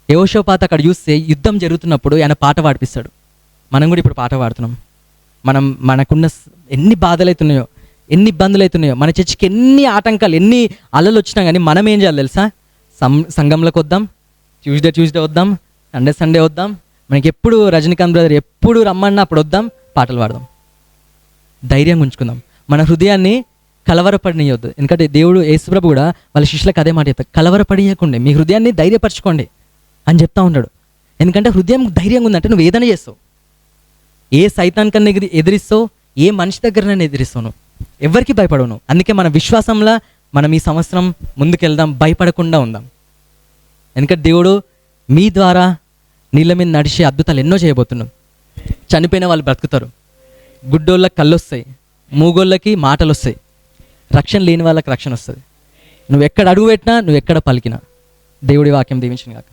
యెహోషాపాతు అక్కడ చూస్తే యుద్ధం జరుగుతున్నప్పుడు ఆయన పాట పాడిపిస్తాడు. మనం కూడా ఇప్పుడు పాట పాడుతున్నాం. మనకున్న ఎన్ని బాధలు అవుతున్నాయో, ఎన్ని ఇబ్బందులు అవుతున్నాయో, మన చర్చికి ఎన్ని ఆటంకాలు, ఎన్ని అలలు వచ్చినా కానీ మనం ఏం చేయాలి తెలుసా? సంఘంలోకి వద్దాం, ట్యూస్డే వద్దాం, సండే వద్దాం. మనకి ఎప్పుడు రజనీకాంత్ బ్రదర్ ఎప్పుడు రమ్మన్నా అప్పుడు వద్దాం, పాటలు పాడదాం. ధైర్యంగా ఉంచుకుందాం. మన హృదయాన్ని కలవరపడియొద్దు. ఎందుకంటే దేవుడు యేసుప్రభు కూడా వాళ్ళ శిష్యులకు అదే మాట చెప్తారు, కలవరపడియకండి, మీ హృదయాన్ని ధైర్యపరచుకోండి అని చెప్తా ఉంటాడు. ఎందుకంటే హృదయం ధైర్యంగా ఉందంటే నువ్వు ఏదైనా చేస్తావు. ఏ సైతాన్ కన్నా ఎదిరిస్తావు, ఏ మనిషి దగ్గరనైనా ఎదిరిస్తావు, నువ్వు ఎవరికి భయపడవు నువ్వు. అందుకే మన విశ్వాసంలో మనం ఈ సంవత్సరం ముందుకెళ్దాం, భయపడకుండా ఉందాం. ఎందుకంటే దేవుడు మీ ద్వారా నీళ్ళ మీద నడిచే అద్భుతాలు ఎన్నో చేయబోతున్నాం. చనిపోయిన వాళ్ళు బ్రతుకుతారు, గుడ్డోళ్ళకి కళ్ళు వస్తాయి, మూగోళ్ళకి మాటలు వస్తాయి, రక్షణ లేని వాళ్ళకి రక్షణ వస్తుంది. నువ్వు ఎక్కడ అడుగు పెట్టినా, నువ్వు ఎక్కడ పలికినా దేవుడి వాక్యం దీవించును గాక.